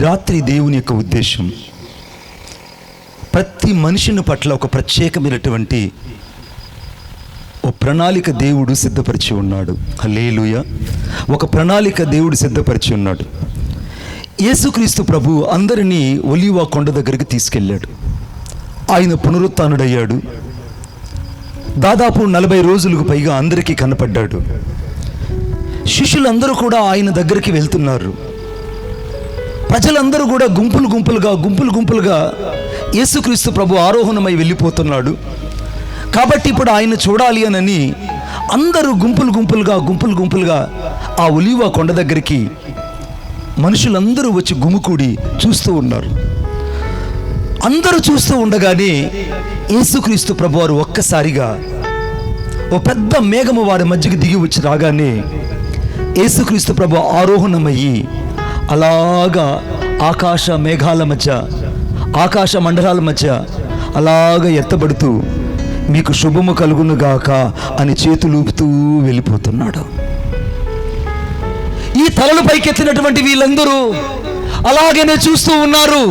రాత్రి దేవుని యొక్క ఉద్దేశం ప్రతి మనిషిని పట్ల ఒక ప్రత్యేకమైనటువంటి ఓ ప్రణాళిక దేవుడు సిద్ధపరిచి ఉన్నాడు. హల్లెలూయా. ఒక ప్రణాళిక దేవుడు సిద్ధపరిచి ఉన్నాడు. యేసుక్రీస్తు ప్రభు అందరినీ ఒలీవ కొండ దగ్గరికి తీసుకెళ్ళాడు. ఆయన పునరుత్థానుడయ్యాడు. దాదాపు 40 రోజులకు పైగా అందరికీ కనపడ్డాడు. శిష్యులందరూ కూడా ఆయన దగ్గరికి వెళ్తున్నారు. ప్రజలందరూ కూడా గుంపులు గుంపులుగా యేసుక్రీస్తు ప్రభు ఆరోహణమై వెళ్ళిపోతున్నాడు. కాబట్టి ఇప్పుడు ఆయన చూడాలి అని అందరూ గుంపులు గుంపులుగా ఆ ఒలీవ కొండ దగ్గరికి మనుషులందరూ వచ్చి గుమికూడి చూస్తూ ఉన్నారు. అందరూ చూస్తూ ఉండగానే యేసుక్రీస్తు ప్రభు వారు ఒక్కసారిగా ఓ పెద్ద మేఘము వారి మధ్యకి దిగి వచ్చి రాగానే యేసుక్రీస్తు ప్రభు ఆరోహణమయ్యి అలాగా ఆకాశ మేఘాల మధ్య, ఆకాశ మండలాల మధ్య అలాగా ఎత్తబడుతూ మీకు శుభము కలుగునుగాక అని చేతులూపుతూ వెళ్ళిపోతున్నాడు. ఈ తలలు పైకెత్తినటువంటి వీళ్ళందరూ అలాగనే చూస్తూ ఉన్నారు.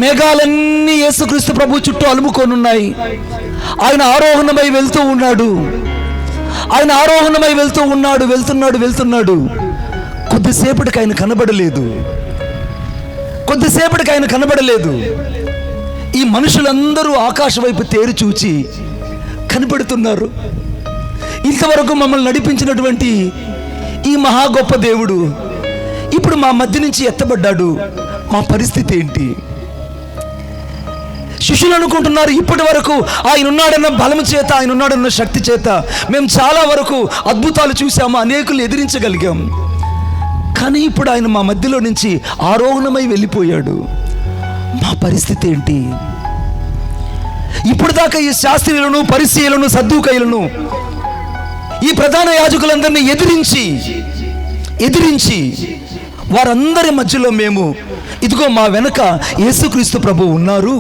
మేఘాలన్నీ యేసుక్రీస్తు ప్రభు చుట్టూ అలుముకొనున్నాయి. ఆయన ఆరోహణమై వెళ్తూ ఉన్నాడు. ఆయన ఆరోహణమై వెళ్తూ ఉన్నాడు. వెళ్తున్నాడు. కొద్దిసేపటికి ఆయన కనబడలేదు. ఈ మనుషులందరూ ఆకాశం వైపు తేరి చూచి కనబడుతున్నారు. ఇంతవరకు మమ్మల్ని నడిపించినటువంటి ఈ మహా గొప్ప దేవుడు ఇప్పుడు మా మధ్య నుంచి ఎత్తబడ్డాడు. మా పరిస్థితి ఏంటి? శిష్యులు అనుకుంటున్నారు, ఇప్పటి వరకు ఆయన ఉన్నాడన్న బలము చేత, ఆయన ఉన్నాడన్న శక్తి చేత మేము చాలా వరకు అద్భుతాలు చూసాము, అనేకులు ఎదిరించగలిగాం. కానీ ఇప్పుడు ఆయన మా మధ్యలో నుంచి ఆరోహణమై వెళ్ళిపోయాడు. మా పరిస్థితి ఏంటి? ఇప్పుడు దాకా ఈ శాస్త్రీయులను, పరిసయ్యులను, సద్దూకయ్యులను, ఈ ప్రధాన యాజకులందరినీ ఎదిరించి వారందరి మధ్యలో మేము ఇదిగో మా వెనక యేసుక్రీస్తు ప్రభు ఉన్నారు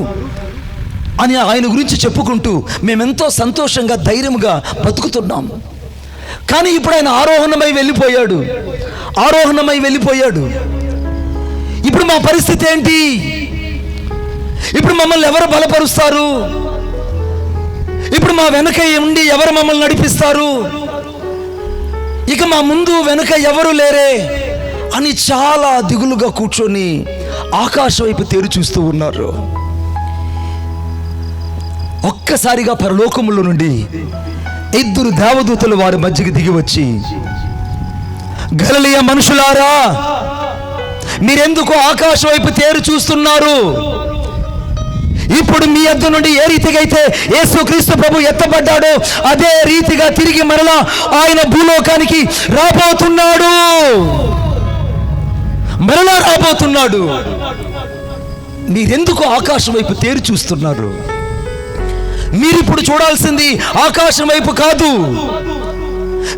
అని ఆయన గురించి చెప్పుకుంటూ మేమెంతో సంతోషంగా, ధైర్యంగా బతుకుతున్నాం. కానీ ఇప్పుడు ఆయన ఆరోహణమై వెళ్ళిపోయాడు. ఇప్పుడు మా పరిస్థితి ఏంటి? ఇప్పుడు మమ్మల్ని ఎవరు బలపరుస్తారు? ఇప్పుడు మా వెనక ఉండి ఎవరు మమ్మల్ని నడిపిస్తారు? ఇక మా ముందు వెనక ఎవరు లేరే అని చాలా దిగులుగా కూర్చొని ఆకాశం వైపు తేరి చూస్తూ ఉన్నారు. ఒక్కసారిగా పరలోకములో నుండి 2 దేవదూతలు వారి మధ్యకి దిగి వచ్చి, గలిలయ మనుషులారా, మీరెందుకు ఆకాశం వైపు తేరి చూస్తున్నారు? ఇప్పుడు మీ యొద్ద నుండి ఏ రీతిగా అయితే యేసుక్రీస్తు ప్రభు ఎత్తబడ్డాడో అదే రీతిగా తిరిగి మరలా ఆయన భూలోకానికి రాబోతున్నాడు. మీరెందుకు ఆకాశం వైపు తేరి చూస్తున్నారు? మీరిప్పుడు చూడాల్సింది ఆకాశం వైపు కాదు.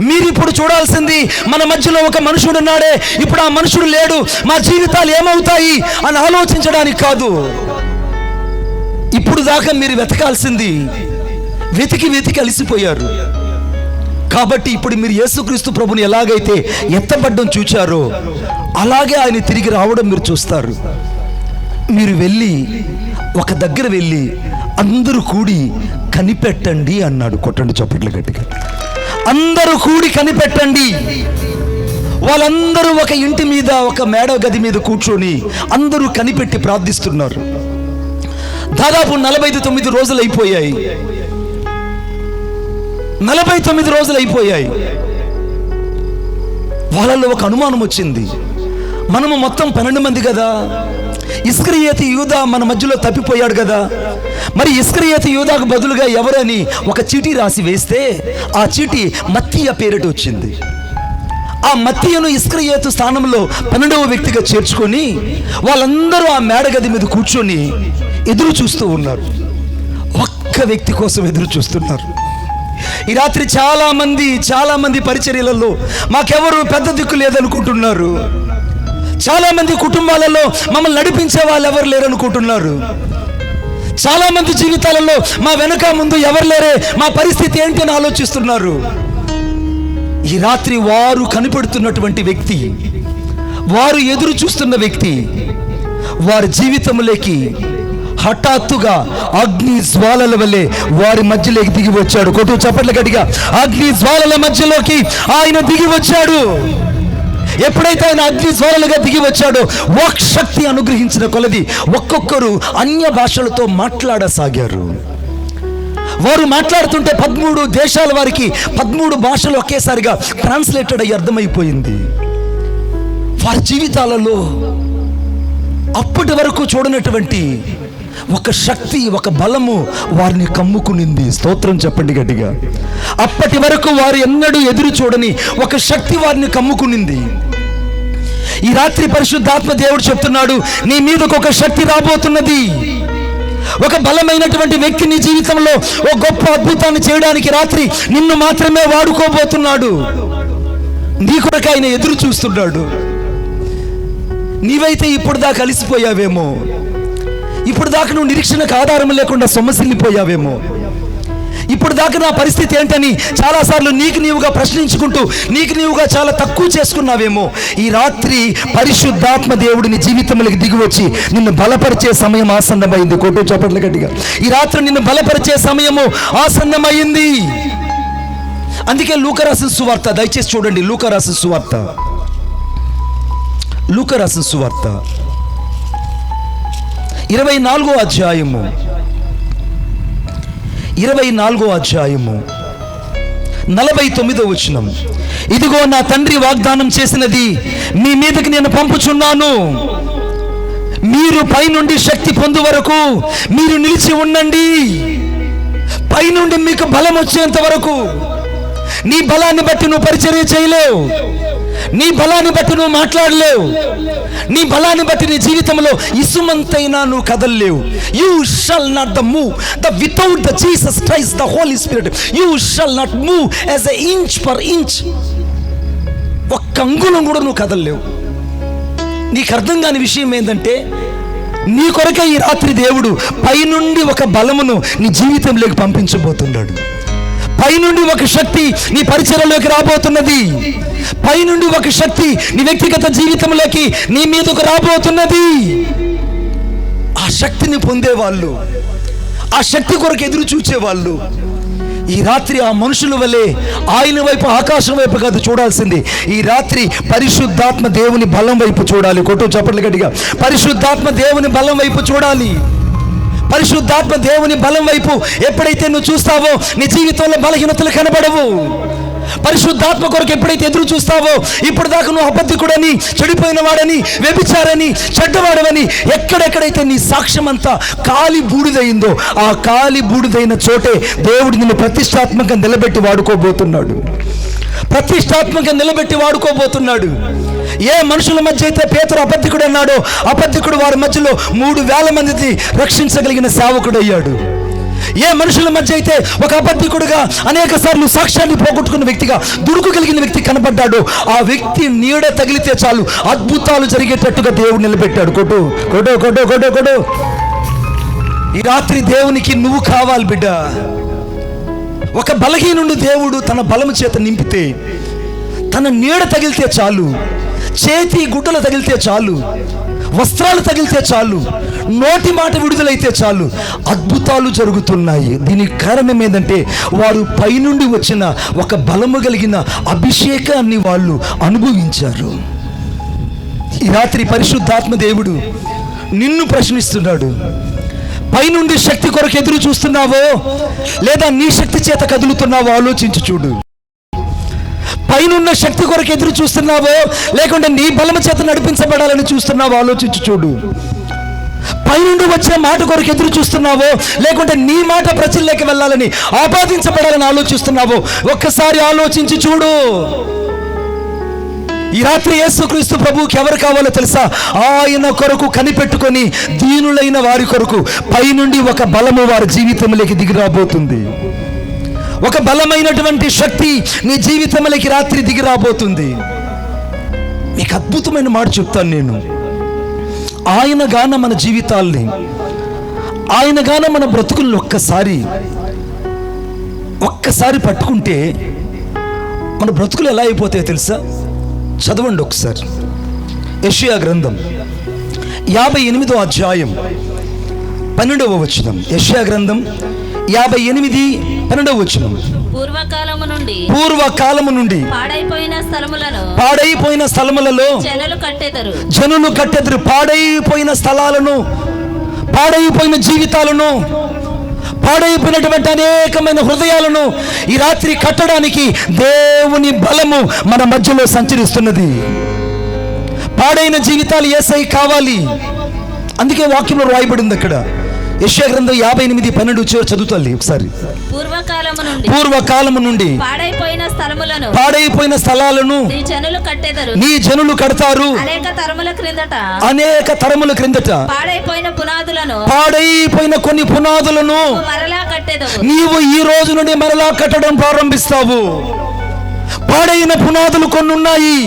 మీరిప్పుడు చూడాల్సింది మన మధ్యలో ఒక మనుషుడు ఉన్నాడే, ఇప్పుడు ఆ మనుషుడు లేడు, మా జీవితాలు ఏమవుతాయి అని ఆలోచించడానికి కాదు. ఇప్పుడు దాకా మీరు వెతకాల్సింది వెతికి అలసిపోయారు. కాబట్టి ఇప్పుడు మీరు యేసుక్రీస్తు ప్రభుని ఎలాగైతే ఎత్తబడ్డం చూచారో అలాగే ఆయన తిరిగి రావడం మీరు చూస్తారు. మీరు ఒక దగ్గర వెళ్ళి అందరూ కూడి కనిపెట్టండి అన్నాడు. కొట్టండి చప్పట్లు గట్టిగా. అందరూ కూడి కనిపెట్టండి. వాళ్ళందరూ ఒక ఇంటి మీద, ఒక మేడ గది మీద కూర్చొని అందరూ కనిపెట్టి ప్రార్థిస్తున్నారు. దాదాపు 49 రోజులు అయిపోయాయి. 49 రోజులు అయిపోయాయి. వాళ్ళలో ఒక అనుమానం వచ్చింది. మనము మొత్తం 12 మంది కదా, ఇస్కరియోతు యూదా మన మధ్యలో తప్పిపోయాడు కదా, మరి ఇస్కరియోతు యూదాకు బదులుగా ఎవరని ఒక చీటీ రాసి వేస్తే ఆ చీటీ మత్తీయ పేరిట వచ్చింది. ఆ మత్తీయను ఇస్కరియోతు స్థానంలో 12వ వ్యక్తిగా చేర్చుకొని వాళ్ళందరూ ఆ మేడగది మీద కూర్చొని ఎదురు చూస్తూ ఉన్నారు. ఒక్క వ్యక్తి కోసం ఎదురు చూస్తున్నారు. ఈ రాత్రి చాలా మంది పరిచర్యలలో మాకెవరు పెద్ద దిక్కు లేదనుకుంటున్నారు. చాలా మంది కుటుంబాలలో మమ్మల్ని నడిపించే వాళ్ళు ఎవరు లేరనుకుంటున్నారు. చాలా మంది జీవితాలలో మా వెనక ముందు ఎవరు లేరే, మా పరిస్థితి ఏంటి అని ఆలోచిస్తున్నారు. ఈ రాత్రి వారు కనిపెడుతున్నటువంటి వ్యక్తి, వారు ఎదురు చూస్తున్న వ్యక్తి వారి జీవితంలోకి హఠాత్తుగా అగ్ని జ్వాలల వల్లే వారి మధ్యలోకి దిగి వచ్చాడు. కొట్టు చప్పట్ల గట్టిగా. అగ్ని జ్వాలల మధ్యలోకి ఆయన దిగి వచ్చాడు. ఎప్పుడైతే ఆయన అగ్ని జ్వాలలుగా దిగి వచ్చాడో వాక్ శక్తి అనుగ్రహించిన కొలది ఒక్కొక్కరు అన్య భాషలతో మాట్లాడసాగారు. వారు మాట్లాడుతుంటే 13 దేశాల వారికి 13 భాషలు ఒకేసారిగా ట్రాన్స్లేటెడ్ అయ్యి అర్థమైపోయింది. వారి జీవితాలలో అప్పటి వరకు చూడనటువంటి ఒక శక్తి, ఒక బలము వారిని కమ్ముకునింది. స్తోత్రం చెప్పండి గట్టిగా. అప్పటి వరకు వారు ఎన్నడూ ఎదురు చూడని ఒక శక్తి వారిని కమ్ముకునింది. ఈ రాత్రి పరిశుద్ధాత్మ దేవుడు చెప్తున్నాడు, నీ మీదకు ఒక శక్తి రాబోతున్నది. ఒక బలమైనటువంటి వ్యక్తి నీ జీవితంలో ఒక గొప్ప అద్భుతాన్ని చేయడానికి రాత్రి నిన్ను మాత్రమే వాడుకోబోతున్నాడు. నీ కొరకు ఆయన ఎదురు చూస్తున్నాడు. నీవైతే ఇప్పుడు దాకా అలిసిపోయావేమో, ఇప్పుడు దాకా నువ్వు నిరీక్షణకు ఆధారం లేకుండా సొమ్మసిల్లిపోయావేమో, ఇప్పుడు దాకా నా పరిస్థితి ఏంటని చాలాసార్లు నీకు నీవుగా ప్రశ్నించుకుంటూ నీకు నీవుగా చాలా తక్కువ చేసుకున్నావేమో. ఈ రాత్రి పరిశుద్ధాత్మ దేవుడిని జీవితంలోకి దిగి వచ్చి నిన్ను బలపరిచే సమయం ఆసన్నమైంది. కొట్టు చప్పట్ల గట్టిగా. ఈ రాత్రి నిన్ను బలపరిచే సమయము ఆసన్నమైంది. అందుకే లూకా రాసిన సువార్త, దయచేసి చూడండి. లూకా రాసిన సువార్త 24వ అధ్యాయము 49వ వచనం. ఇదిగో నా తండ్రి వాగ్దానం చేసినది మీ మీదకి నేను పంపుచున్నాను. మీరు పైనుండి శక్తి పొందు వరకు మీరు నిలిచి ఉండండి. పైనుండి మీకు బలం వచ్చేంత వరకు. నీ బలాన్ని బట్టి నువ్వు పరిచర్య చేయలేవు, నీ బలాన్ని బట్టి నువ్వు మాట్లాడలేవు, నీ బలాన్ని బట్టి నీ జీవితంలో ఇసుమంతైనా నువ్వు కదలలేవు. You shall not the move the without the Jesus Christ the Holy Spirit. You shall not move as a inch per inch. ఒక్క అంగుళం కూడా నువ్వు కదలలేవు. నీకు అర్థం కాని విషయం ఏంటంటే, నీ కొరకే ఈ రాత్రి దేవుడు పైనుండి ఒక బలమును నీ జీవితంలోకి పంపించబోతున్నాడు. పైనుండి ఒక శక్తి నీ పరిచర్యలోకి రాబోతున్నది. పైనుండి ఒక శక్తి నీ వ్యక్తిగత జీవితంలోకి నీ మీదకు రాబోతున్నది. ఆ శక్తిని పొందేవాళ్ళు, ఆ శక్తి కొరకు ఎదురు చూచేవాళ్ళు ఈ రాత్రి ఆ మనుషుల వల్లే ఆయన వైపు, ఆకాశం వైపు కాదు చూడాల్సింది. ఈ రాత్రి పరిశుద్ధాత్మ దేవుని బలం వైపు చూడాలి. కొట్టు చప్పట్లు గట్టిగా. పరిశుద్ధాత్మ దేవుని బలం వైపు చూడాలి. పరిశుద్ధాత్మ దేవుని బలం వైపు ఎప్పుడైతే నువ్వు చూస్తావో నీ జీవితంలో బలహీనతలు కనబడవు. పరిశుద్ధాత్మ కొరకు ఎప్పుడైతే ఎదురు చూస్తావో, ఇప్పుడు దాకా నువ్వు అబద్ధికుడని, చెడిపోయిన వాడని, వ్యభిచారని, చెడ్డవాడవని ఎక్కడెక్కడైతే నీ సాక్ష్యం అంతా కాలి బూడిదయిందో, ఆ కాలి బూడిదైన చోటే దేవుడు నిన్ను ప్రతిష్టాత్మకంగా నిలబెట్టి వాడుకోబోతున్నాడు. ప్రతిష్టాత్మకంగా నిలబెట్టి వాడుకోబోతున్నాడు. ఏ మనుషుల మధ్య అయితే పేతురు అబద్ధికుడు అన్నాడో, అబద్ధికుడు వారి మధ్యలో 3,000 మందిని రక్షించగలిగిన సేవకుడు అయ్యాడు. ఏ మనుషుల మధ్య అయితే ఒక అబద్ధికుడుగా అనేక సార్లు సాక్ష్యాన్ని పోగొట్టుకున్న వ్యక్తిగా, దుడుకు కలిగిన వ్యక్తి కనబడ్డాడు, ఆ వ్యక్తి నీడ తగిలితే చాలు అద్భుతాలు జరిగేటట్టుగా దేవుడు నిలబెట్టాడు. కొట్టు కొట్టు కొట్టు కొట్టు కొట్టు. ఈ రాత్రి దేవునికి నువ్వు కావాలి బిడ్డ. ఒక బలహీనుడు దేవుడు తన బలము చేత నింపితే, తన నీడ తగిలితే చాలు, చేతి గుడ్డలు తగిలితే చాలు, వస్త్రాలు తగిలితే చాలు, నోటి మాట విడుదలైతే చాలు అద్భుతాలు జరుగుతున్నాయి. దీనికి కారణం ఏంటంటే వారు పైనుండి వచ్చిన ఒక బలము కలిగిన అభిషేకాన్ని వాళ్ళు అనుభవించారు. ఈ రాత్రి పరిశుద్ధాత్మ దేవుడు నిన్ను ప్రశ్నిస్తున్నాడు. పైనుండి శక్తి కొరకు ఎదురు చూస్తున్నావో లేదా నీ శక్తి చేత కదులుతున్నావో ఆలోచించి చూడు. పైనున్న శక్తి కొరకు ఎదురు చూస్తున్నావో లేకుంటే నీ బలము చేత నడిపించబడాలని చూస్తున్నావో ఆలోచించి చూడు. పైనుండి వచ్చే మాట కొరకు ఎదురు చూస్తున్నావో లేకుంటే నీ మాట ప్రజల్లోకి వెళ్ళాలని, ఆపాదించబడాలని ఆలోచిస్తున్నావో ఒక్కసారి ఆలోచించి చూడు. ఈ రాత్రి యేసుక్రీస్తు ప్రభువుకి ఎవరు కావాలో తెలుసా? ఆయన కొరకు కనిపెట్టుకొని దీనులైన వారి కొరకు పైనుండి ఒక బలము వారి జీవితంలోకి దిగి రాబోతుంది. ఒక బలమైనటువంటి శక్తి నీ జీవితంలోకి రాత్రి దిగి రాబోతుంది. మీకు అద్భుతమైన మాట చెప్తాను నేను. ఆయన గాన మన జీవితాల్ని, ఆయన గాన మన బ్రతుకుల్ని ఒక్కసారి పట్టుకుంటే మన బ్రతుకులు ఎలా అయిపోతాయో తెలుసా? చదవండి ఒకసారి యెషయా గ్రంథం 58వ అధ్యాయం 12వ వచనం. యెషయా గ్రంథం 58:12వ వచనం. పూర్వకాలము నుండి పాడైపోయిన స్థలములలో జనులు కట్టెదరు. పాడైపోయిన స్థలాలను, పాడైపోయిన జీవితాలను, పాడైపోయినటువంటి అనేకమైన హృదయాలను ఈ రాత్రి కట్టడానికి దేవుని బలము మన మధ్యలో సంచరిస్తున్నది. పాడైన జీవితాలు యేసయ్య కావాలి. అందుకే వాక్యంలో రాయబడింది అక్కడ. యెషయా గ్రంథం 58:12 చదువుతాలి ఒకసారి. పూర్వకాలము నుండి పాడైపోయిన స్థలాలను నీ జనులు కడతారు. అనేక తరముల క్రిందట పాడైపోయిన కొన్ని పునాదులను నీవు ఈ రోజు నుండి మరలా కట్టడం ప్రారంభిస్తావు. పాడైన పునాదులు కొన్ని ఉన్నాయి.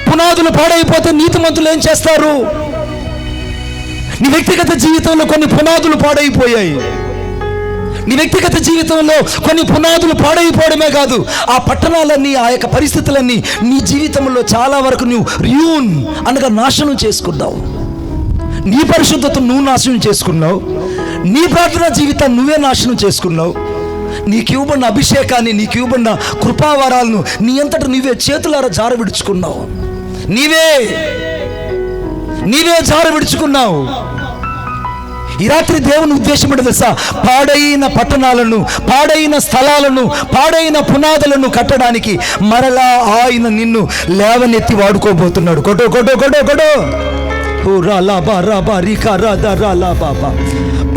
పునాదులు పాడైపోతే నీతిమంతులు ఏం చేస్తారు? నీ వ్యక్తిగత జీవితంలో కొన్ని పునాదులు పాడైపోయాయి. నీ వ్యక్తిగత జీవితంలో కొన్ని పునాదులు పాడైపోవడమే కాదు, ఆ పట్టణాలన్నీ, ఆ యొక్క పరిస్థితులన్నీ నీ జీవితంలో చాలా వరకు నువ్వు అనగా నాశనం చేసుకున్నావు. నీ పరిశుద్ధతను నువ్వు నాశనం చేసుకున్నావు. నీ ప్రార్థనా జీవితాన్ని నువ్వే నాశనం చేసుకున్నావు. నీకు ఇవ్వబడిన అభిషేకాన్ని, నీకు ఇవ్వబడిన కృపావరాలను నీ అంతటా నువ్వే చేతులారా జార విడుచుకున్నావు. నీవే జార విడుచుకున్నావు. ఈ రాత్రి దేవుని ఉద్దేశం ఏంటో తెలుసా? పాడైన పట్టణాలను, పాడైన స్థలాలను, పాడైన పునాదులను కట్టడానికి మరలా ఆయన నిన్ను లేవనెత్తి వాడుకోబోతున్నాడు. కొటో కొటో కొటో కొటో.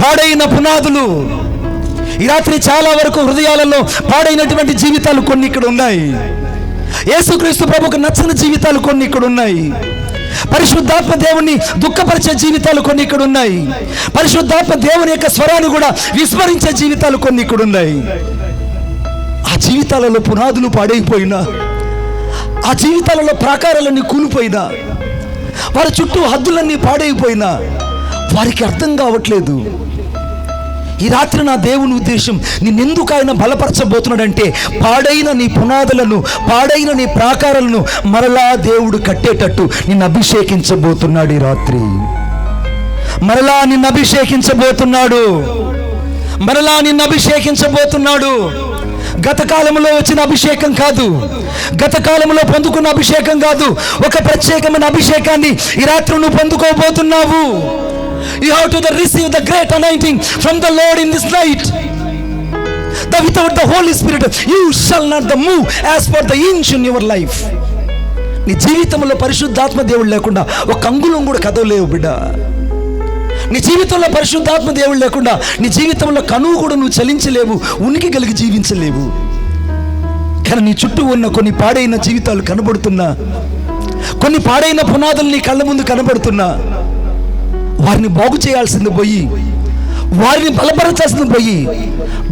పాడైన పునాదులు. ఈ రాత్రి చాలా వరకు హృదయాలలో పాడైనటువంటి జీవితాలు కొన్ని ఇక్కడ ఉన్నాయి. యేసుక్రీస్తు ప్రభువుకు నచ్చని జీవితాలు కొన్ని ఇక్కడ ఉన్నాయి. పరిశుద్ధాత్మ దేవుని దుఃఖపరిచే జీవితాలు కొన్ని ఇక్కడ ఉన్నాయి. పరిశుద్ధాత్మ దేవుని యొక్క స్వరాన్ని కూడా విస్మరించే జీవితాలు కొన్ని ఇక్కడ ఉన్నాయి. ఆ జీవితాలలో పునాదులు పాడైపోయినా, ఆ జీవితాలలో ప్రాకారాలన్నీ కూలిపోయినా, వారి చుట్టూ హద్దులన్నీ పాడైపోయినా వారికి అర్థం కావట్లేదు. ఈ రాత్రి నా దేవుని ఉద్దేశం, నిన్నెందుకు ఆయన బలపరచబోతున్నాడంటే పాడైన నీ పునాదులను, పాడైన నీ ప్రాకారాలను మరలా దేవుడు కట్టేటట్టు నిన్ను అభిషేకించబోతున్నాడు. ఈ రాత్రి మరలా నిన్ను అభిషేకించబోతున్నాడు. మరలా నిన్ను అభిషేకించబోతున్నాడు. గత కాలంలో వచ్చిన అభిషేకం కాదు, గత కాలంలో పొందుకున్న అభిషేకం కాదు, ఒక ప్రత్యేకమైన అభిషేకాన్ని ఈ రాత్రి నువ్వు పొందుకోబోతున్నావు. You have to receive the great anointing from the Lord in this night. That without the Holy Spirit you shall not move as per the inch in your life. నీ జీవితంలో పరిశుద్ధాత్మ దేవుడు లేకుండా ఒక అంగుళం కూడా కదలలేవు బిడ్డ. నీ జీవితంలో పరిశుద్ధాత్మ దేవుడు లేకుండా నీ జీవితంలో కనువు కూడా నువ్వు చలించలేవు, ఉనికి కలిగి జీవించలేవు. కానీ నీ చుట్టూ ఉన్న కొన్ని పాడైన జీవితాలు కనబడుతున్నా, కొన్ని పాడైన పునాదులు నీ కళ్ళ ముందు కనబడుతున్నా, వారిని బాగు చేయాల్సింది పోయి, వారిని బలపరచాల్సింది పోయి,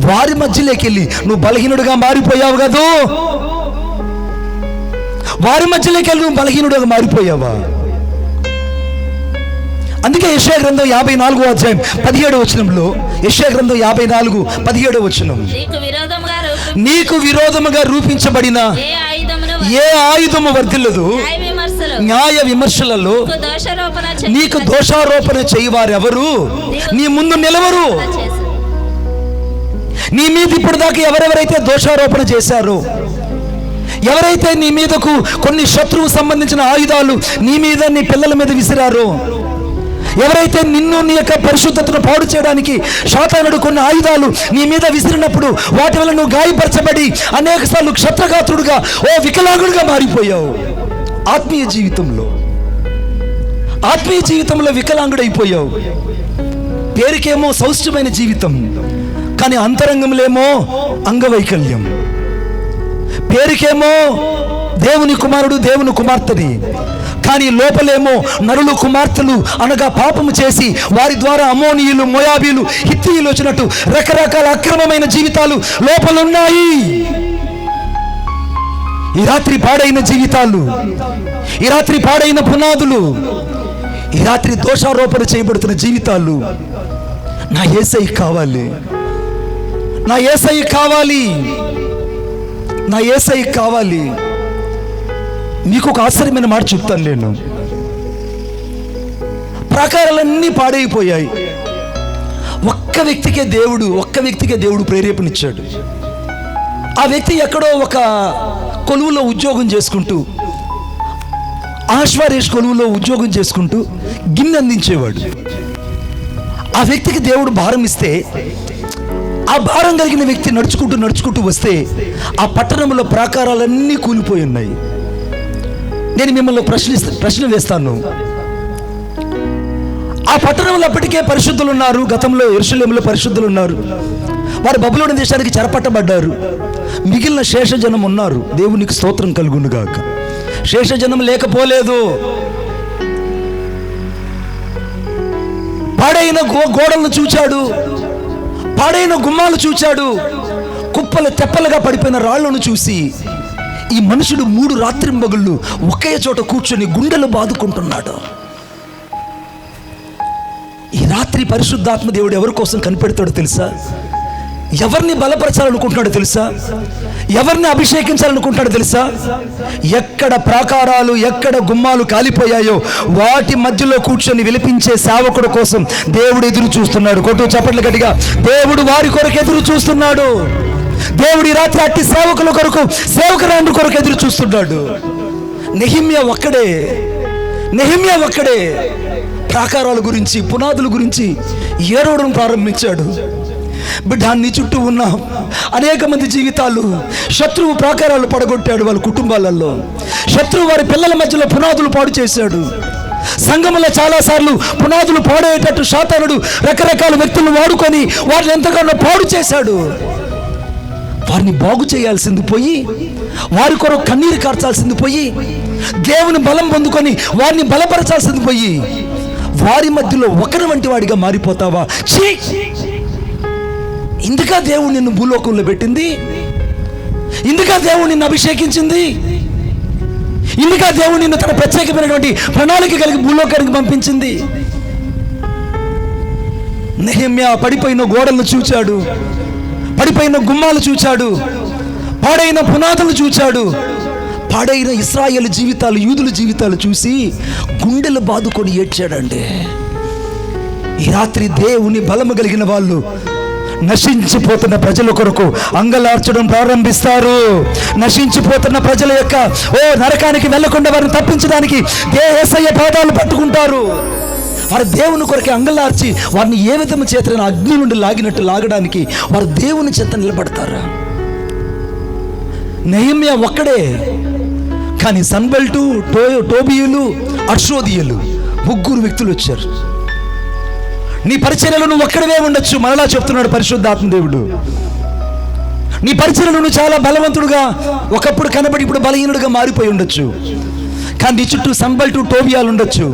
వారి మధ్యలోకి వెళ్ళి నువ్వు బలహీనుడిగా మారిపోయావు కదూ. వారి మధ్యలోకి వెళ్ళి నువ్వు బలహీనుడిగా మారిపోయావా? అందుకే యెషయా గ్రంథం 54వ అధ్యాయం 17వ వచనంలో, యెషయా గ్రంథం 54:17వ వచనం, నీకు విరోధముగా రూపించబడిన ఏ ఆయుధము వర్ధిల్లదు, న్యాయ విమర్శలలో నీకు దోషారోపణ చేయవారెవరు నీ ముందు నిలవరు. నీ మీద ఇప్పుడు దాకా ఎవరెవరైతే దోషారోపణ చేశారో, ఎవరైతే నీ మీదకు కొన్ని శత్రువు సంబంధించిన ఆయుధాలు నీ మీద, నీ పిల్లల మీద విసిరారో, ఎవరైతే నిన్ను, నీ యొక్క పరిశుద్ధతను పాడు చేయడానికి శాతానుడు కొన్ని ఆయుధాలు నీ మీద విసిరినప్పుడు వాటి వల్ల నువ్వు గాయపరచబడి అనేక సార్లు క్షత్రగాత్రుడుగా, ఓ వికలాంగుడిగా మారిపోయావు. ఆత్మీయ జీవితంలో వికలాంగుడైపోయావు. పేరుకేమో సౌష్ఠమైన జీవితం, కానీ అంతరంగంలేమో అంగవైకల్యం. పేరుకేమో దేవుని కుమారుడు, దేవుని కుమార్తెని, కానీ లోపలేమో నరులు కుమార్తెలు అనగా పాపము చేసి వారి ద్వారా అమోనీయులు, మోయాబీలు, హిత్తీయులు వచ్చినట్టు రకరకాల అక్రమమైన జీవితాలు లోపలున్నాయి. ఈ రాత్రి పాడైన జీవితాలు, ఈ రాత్రి పాడైన పునాదులు, ఈ రాత్రి దోషారోపణ చేయబడుతున్న జీవితాలు నా యేసయ్య కావాలి, నా యేసయ్య కావాలి, నా యేసయ్య కావాలి. మీకు ఒక ఆశ్చర్యమైన మాట చెప్తాను నేను. ప్రాకారాలన్నీ పాడైపోయాయి. ఒక్క వ్యక్తికే దేవుడు ప్రేరేపణిచ్చాడు. ఆ వ్యక్తి ఎక్కడో ఒక కొలువులో ఉద్యోగం చేసుకుంటూ, ఆశ్వారేష్ కొలువులో ఉద్యోగం చేసుకుంటూ గిన్నె అందించేవాడు. ఆ వ్యక్తికి దేవుడు భారం ఇస్తే, ఆ భారం కలిగిన వ్యక్తి నడుచుకుంటూ వస్తే ఆ పట్టణంలో ప్రాకారాలన్నీ కూలిపోయి ఉన్నాయి. నేను మిమ్మల్ని ప్రశ్న వేస్తాను. ఆ పట్టణంలో అప్పటికే పరిశుద్ధులు ఉన్నారు. గతంలో యెరూషలేములో పరిశుద్ధులు ఉన్నారు. వారు బబులోను దేశానికి చెరపట్టబడ్డారు. మిగిలిన శేషజనం ఉన్నారు. దేవునికి స్తోత్రం కలుగును గాక. శేషజనం లేకపోలేదు. పాడైన గోడలను చూచాడు, పాడైన గుమ్మాలు చూచాడు, కుప్పలు తెప్పలుగా పడిపోయిన రాళ్లను చూసి ఈ మనుషుడు 3 రాత్రింబగళ్ళు ఒకే చోట కూర్చొని గుండెలు బాదుకుంటున్నాడు. ఈ రాత్రి పరిశుద్ధాత్మ దేవుడు ఎవరి కోసం కనిపెడతాడో తెలుసా? ఎవరిని బలపరచాలనుకుంటున్నాడో తెలుసా? ఎవరిని అభిషేకించాలనుకుంటాడో తెలుసా? ఎక్కడ ప్రాకారాలు, ఎక్కడ గుమ్మాలు కాలిపోయాయో వాటి మధ్యలో కూర్చొని విలిపించే సేవకుడు కోసం దేవుడు ఎదురు చూస్తున్నాడు. కొట్టు చప్పట్లు గట్టిగా. దేవుడు వారి కొరకు ఎదురు చూస్తున్నాడు. దేవుడు ఈ రాత్రి అట్టి సేవకుల కొరకు, సేవకురాండ్ర కొరకు ఎదురు చూస్తున్నాడు. నెహెమ్యా ఒక్కడే ప్రాకారాల గురించి, పునాదుల గురించి ఏడవడం ప్రారంభించాడు. బిడ్డ, నీ చుట్టూ ఉన్న అనేక మంది జీవితాలు శత్రువు ప్రాకారాలు పడగొట్టాడు. వాళ్ళ కుటుంబాలలో శత్రువు వారి పిల్లల మధ్యలో పునాదులు పాడు చేశాడు. సంఘములో చాలాసార్లు పునాదులు పాడేటట్టు సాతానుడు రకరకాల వ్యక్తులను వాడుకొని వారిని ఎంతగానో పాడు చేశాడు. వారిని బాగు చేయాల్సింది పోయి, వారి కొరకు కన్నీరు కార్చాల్సింది పోయి, దేవుని బలం పొందుకొని వారిని బలపరచాల్సింది పోయి, వారి మధ్యలో ఒకరి వంటి వాడిగా మారిపోతావా? ఛీ! ఇందుకా దేవుడు నిన్ను భూలోకంలో పెట్టింది? ఇందుకా దేవుడు నిన్ను అభిషేకించింది? ఇందుకా దేవుడు నిన్ను తన ప్రత్యేకమైనటువంటి ప్రణాళిక కలిగి భూలోకానికి పంపించింది? నెహెమ్యా పడిపోయిన గోడలను చూచాడు, పడిపోయిన గుమ్మాలు చూచాడు, పాడైన పునాదులు చూచాడు, పాడైన ఇశ్రాయేలు జీవితాలు, యూదుల జీవితాలు చూసి గుండెలు బాదుకొని ఏడ్చాడండి. ఈ రాత్రి దేవుని బలము కలిగిన వాళ్ళు నశించిపోతున్న ప్రజల కొరకు అంగలార్చడం ప్రారంభిస్తారు. నశించిపోతున్న ప్రజల యొక్క నరకానికి వెళ్లకుండా వారిని తప్పించడానికి యేసయ్య పాదాలు పట్టుకుంటారు. వారు దేవుని కొరకే అంగలార్చి వారిని ఏ విధము చేతన అగ్ని నుండి లాగినట్టు లాగడానికి వారు దేవుని చేత నిలబడతారు. నెహెమ్యా ఒక్కడే, కానీ సన్బెల్టు, టోబియులు, అర్షోదీయులు 3 వ్యక్తులు వచ్చారు. నీ పరిచర్యలో నువ్వు ఒక్కడవే ఉండొచ్చు. మరలా చెప్తున్నాడు పరిశుద్ధాత్మ దేవుడు. నీ పరిచర్యలో నువ్వు చాలా బలవంతుడుగా, ఒకప్పుడు కనబడి ఇప్పుడు బలహీనుడుగా మారిపోయి ఉండొచ్చు. కానీ నీ చుట్టూ సన్బెల్టు, టోబియాలు ఉండొచ్చు.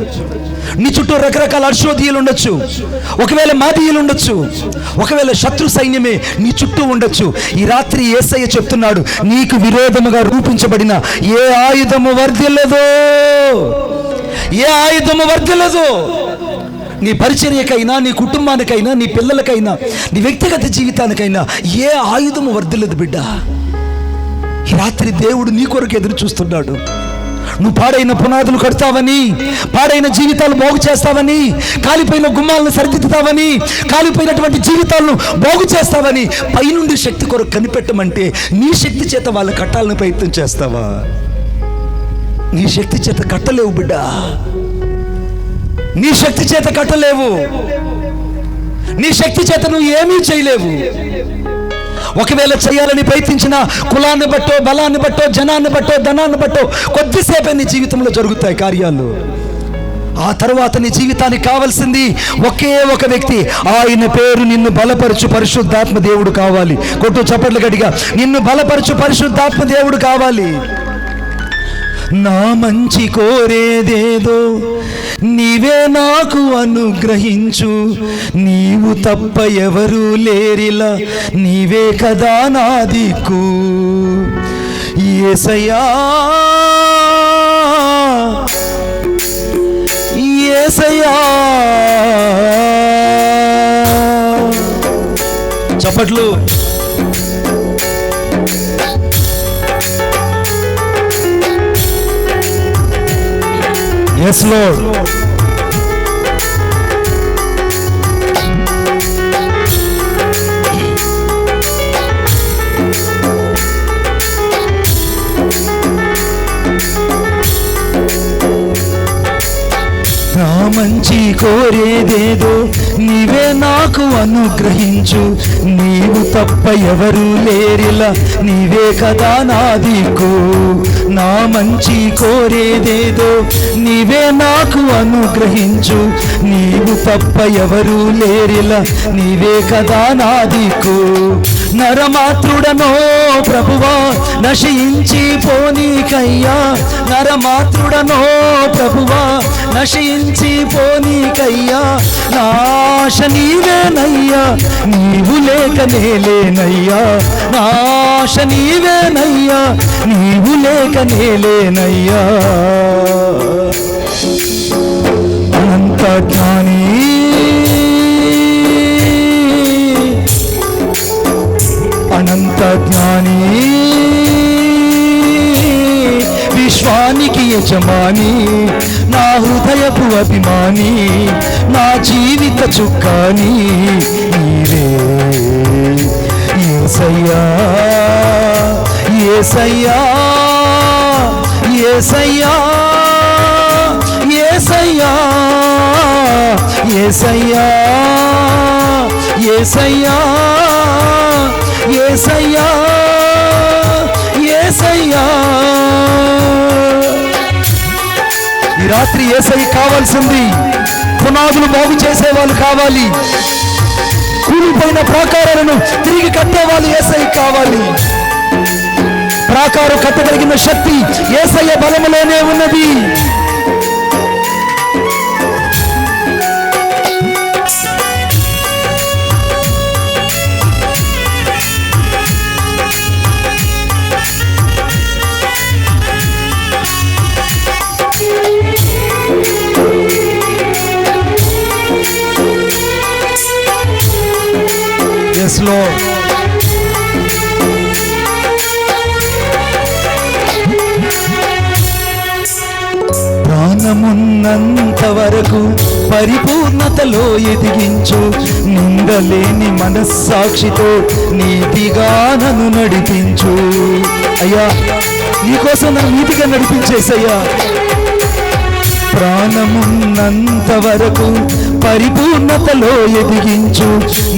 నీ చుట్టూ రకరకాల అర్షోదీయులు ఉండొచ్చు. ఒకవేళ మాదీయులు ఉండొచ్చు. ఒకవేళ శత్రు సైన్యమే నీ చుట్టూ ఉండొచ్చు. ఈ రాత్రి యేసయ్య చెప్తున్నాడు, నీకు విరోధముగా రూపించబడిన ఏ ఆయుధము వర్ధిల్లదో, ఏ ఆయుధము వర్ధిల్లదో. నీ పరిచర్యకైనా, నీ కుటుంబానికైనా, నీ పిల్లలకైనా, నీ వ్యక్తిగత జీవితానికైనా ఏ ఆయుధము వర్ధిల్లదు బిడ్డ. ఈ రాత్రి దేవుడు నీ కొరకు ఎదురు చూస్తున్నాడు. నువ్వు పాడైన పునాదులు కడతావని, పాడైన జీవితాలు బాగు చేస్తావని, కాలిపోయిన గుమ్మాలను సరిదిద్దుతావని, కాలిపోయినటువంటి జీవితాలను బాగు చేస్తావని పైనుండి శక్తి కొరకు కనిపెట్టమంటే నీ శక్తి చేత వాళ్ళు కట్టాలని ప్రయత్నం చేస్తావా? నీ శక్తి చేత కట్టలేవు బిడ్డ. నీ శక్తి చేత కట్టలేవు. నీ శక్తి చేత నువ్వు ఏమీ చేయలేవు. ఒకవేళ చేయాలని ప్రయత్నించిన కులాన్ని బట్టో, బలాన్ని బట్టో, జనాన్ని బట్టో, ధనాన్ని బట్టో కొద్దిసేపే నీ జీవితంలో జరుగుతాయి కార్యాలు. ఆ తర్వాత నీ జీవితానికి కావాల్సింది ఒకే ఒక వ్యక్తి. ఆయన పేరు నిన్ను బలపరచు పరిశుద్ధాత్మ దేవుడు కావాలి. కొట్టు చప్పట్లు గట్టిగా. నిన్ను బలపరచు పరిశుద్ధాత్మ దేవుడు కావాలి. నా మంచి కోరేదేదో నీవే నాకు అనుగ్రహించు, నీవు తప్ప ఎవరు లేరిలా, నీవే కదా నా దిక్కు. యేసయ్యా, యేసయ్యా. చప్పట్లు. Yes, Lord. నా మంచి కోరేదేదో నీవే నాకు అనుగ్రహించు, నీవు తప్ప ఎవరు లేరిలా నీవే కదా నా దిక్కు. నా మంచి కోరేదేదో నీవే నాకు అనుగ్రహించు, నీవు తప్ప ఎవరు లేరిలా నీవే కదా నా దిక్కు. నరమాతృడనో ప్రభువా నశించి పోనీకయ్యా, నరమాతృడనో ప్రభువా నశించి పోనీకయ్యా, నాశ నీవేనయ్యా నీవు లేక నేలేనయ్యా, నాశ నీవేనయ్యా నీవు లేక నేలేనయ్యా. అనంత జ్ఞాని అనంత జ్ఞాని విశ్వానికి యజమాని, నా హృదయపు అభిమాని, నా జీవిత చుక్కాని నీవే యేసయ్యా. యేసయ్యా యేసయ్యా యేసయ్యా యేసయ్యా యేసయ్యా యేసయ్యా యేసయ్యా. ఈ రాత్రి యేసయ్య కావాల్సింది, పునాదులు బాగు చేసేవాళ్ళు కావాలి, కూలిపోయిన ప్రాకారాలను తిరిగి కట్టేవాళ్ళు యేసయ్య కావాలి. ప్రాకారం కట్టగలిగిన శక్తి యేసయ్య బలములోనే ఉన్నది. Yes, Lord. ప్రాణమున్నంత వరకు పరిపూర్ణతలో ఎదిగించు, నిందలేని మనస్సాక్షితో నీతిగా నన్ను నడిపించు. అయ్యా నీకోసం నన్ను నీతిగా నడిపించేసయ్యా. ప్రాణమున్నంత వరకు పరిపూర్ణతలో ఎదిగించు,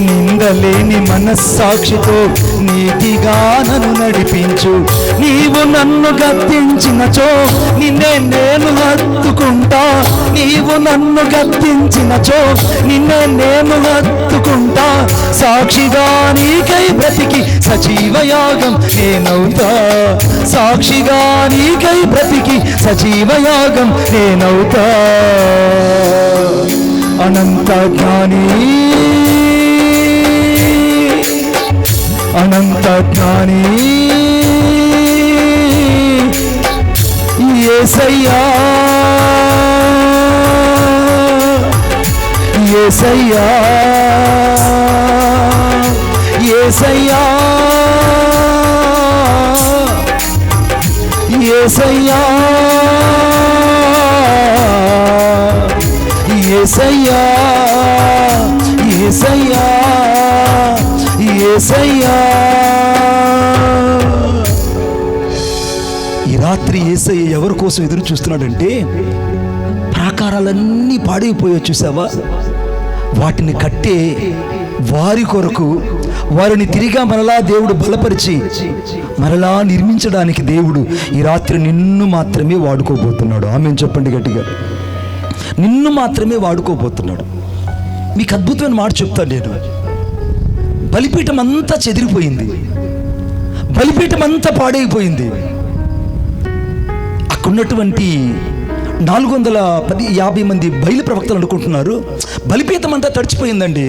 నిందలేని మనస్సాక్షితో నీతిగా నన్ను నడిపించు. నీవు నన్ను గద్దించినచో నిన్నే నేను హత్తుకుంటా, నీవు నన్ను గద్దించినచో నిన్నే నేను హత్తుకుంటా. సాక్షిగా నీకై బ్రతికి సజీవయాగం నేనవుతా, సాక్షిగా నీకై బ్రతికి సజీవయాగం నేనవుతా. అనంత జ్ఞాని అనంత జ్ఞాని యేసయ్యా. యేసయ్యా యేసయ్యా యేసయ్యా యేసయ్యా యేసయ్యా యేసయ్యా. ఈ రాత్రి యేసయ్య ఎవరి కోసం ఎదురు చూస్తున్నాడంటే, ప్రాకారాలన్నీ పాడైపోయాయి చూసావా, వాటిని కట్టే వారి కొరకు వారిని తిరిగా మరలా దేవుడు బలపరిచి మరలా నిర్మించడానికి దేవుడు ఈ రాత్రి నిన్ను మాత్రమే వాడుకోబోతున్నాడు. ఆమేన్ చెప్పండి గట్టిగా. నిన్ను మాత్రమే వాడుకోబోతున్నాడు. మీకు అద్భుతమైన మాట చెప్తాను నేను. బలిపీఠం అంతా చెదిరిపోయింది, బలిపీఠం అంతా పాడైపోయింది. అక్కడున్నటువంటి 450 మంది బయలు ప్రవక్తలు అనుకుంటున్నారు బలిపీఠం అంతా తడిచిపోయిందండి,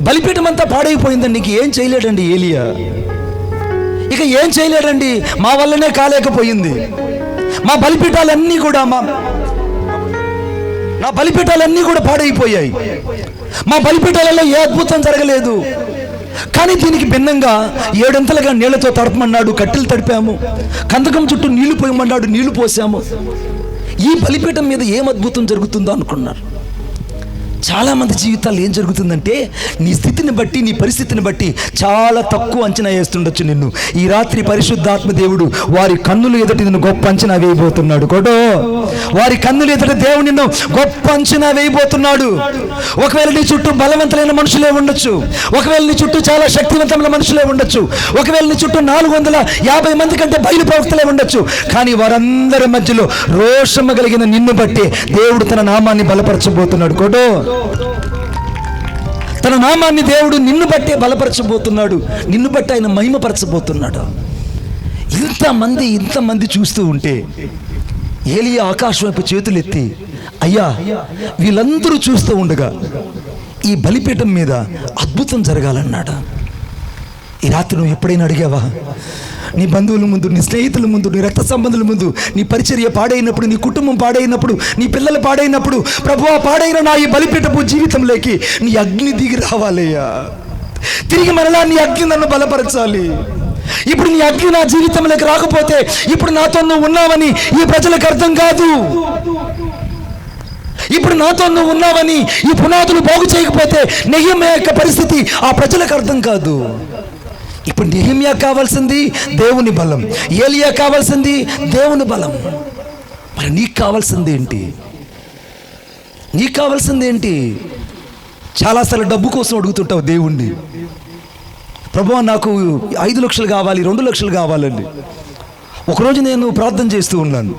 బలిపీఠం అంతా పాడైపోయిందండి, నీకు ఏం చేయలేడండి ఏలియా, ఇక ఏం చేయలేడండి, మా వల్లనే కాలేకపోయింది, మా బలిపీఠాలన్నీ కూడా నా బలిపీఠాలన్నీ కూడా పాడైపోయాయి, మా బలిపీఠాలలో ఏ అద్భుతం జరగలేదు. కానీ దీనికి భిన్నంగా 7 నీళ్లతో తడపమన్నాడు, కట్టెలు తడిపాము, కందకం చుట్టూ నీళ్లు పోయమన్నాడు, నీళ్లు పోసాము. ఈ బలిపీఠం మీద ఏం అద్భుతం జరుగుతుందో అనుకున్నారు. చాలామంది జీవితాల్లో ఏం జరుగుతుందంటే నీ స్థితిని బట్టి, నీ పరిస్థితిని బట్టి చాలా తక్కువ అంచనా వేస్తుండొచ్చు నిన్ను. ఈ రాత్రి పరిశుద్ధాత్మ దేవుడు వారి కన్నులు ఎదుటి నిన్ను గొప్ప అంచనా వేయబోతున్నాడు. కొడో, వారి కన్నులు ఎదుటి దేవుడు నిన్ను గొప్ప అంచనా వేయబోతున్నాడు. ఒకవేళ నీ చుట్టూ బలవంతులైన మనుషులే ఉండొచ్చు, ఒకవేళ నీ చుట్టూ చాలా శక్తివంతమైన మనుషులే ఉండొచ్చు, ఒకవేళ నీ చుట్టూ 450 మంది కంటే బయలు ప్రవక్తలే ఉండొచ్చు. కానీ వారందరి మధ్యలో రోషము కలిగిన నిన్ను బట్టి దేవుడు తన నామాన్ని బలపరచబోతున్నాడు. కొడో, తన నామాన్ని దేవుడు నిన్ను బట్టే బలపరచబోతున్నాడు, నిన్ను బట్టి ఆయన మహిమపరచబోతున్నాడు. ఇంతమంది చూస్తూ ఉంటే ఏలియా ఆకాశం వైపు చేతులెత్తి, అయ్యా వీళ్ళందరూ చూస్తూ ఉండగా ఈ బలిపీఠం మీద అద్భుతం జరగాలన్నాడు. ఈ రాత్రి నువ్వు ఎప్పుడైనా అడిగావా? నీ బంధువుల ముందు, నీ స్నేహితుల ముందు, నీ రక్త సంబంధుల ముందు, నీ పరిచర్య పాడైనప్పుడు, నీ కుటుంబం పాడైనప్పుడు, నీ పిల్లలు పాడైనప్పుడు, ప్రభువా పాడైన నా ఈ బలిపీఠపు జీవితంలోకి నీ అగ్ని దిగి రావాలయ్యా, తిరిగి మరలా నీ అగ్ని నన్ను బలపరచాలి. ఇప్పుడు నీ అగ్ని నా జీవితంలోకి రాకపోతే ఇప్పుడు నాతో నువ్వు ఉన్నావని ఈ ప్రజలకు అర్థం కాదు. ఇప్పుడు నాతో నువ్వు ఉన్నావని ఈ పునాదులు బాగు చేయకపోతే నెహెమ్యా యొక్క పరిస్థితి ఆ ప్రజలకు అర్థం కాదు. ఇప్పుడు నెహెమ్యా కావాల్సింది దేవుని బలం, ఏలియా కావాల్సింది దేవుని బలం. మరి నీకు కావాల్సింది ఏంటి? నీకు కావాల్సింది ఏంటి? చాలాసార్లు డబ్బు కోసం అడుగుతుంటావు దేవుణ్ణి. ప్రభువా నాకు 5 లక్షలు కావాలి, 2 లక్షలు కావాలండి. ఒకరోజు నేను ప్రార్థన చేస్తూ ఉన్నాను.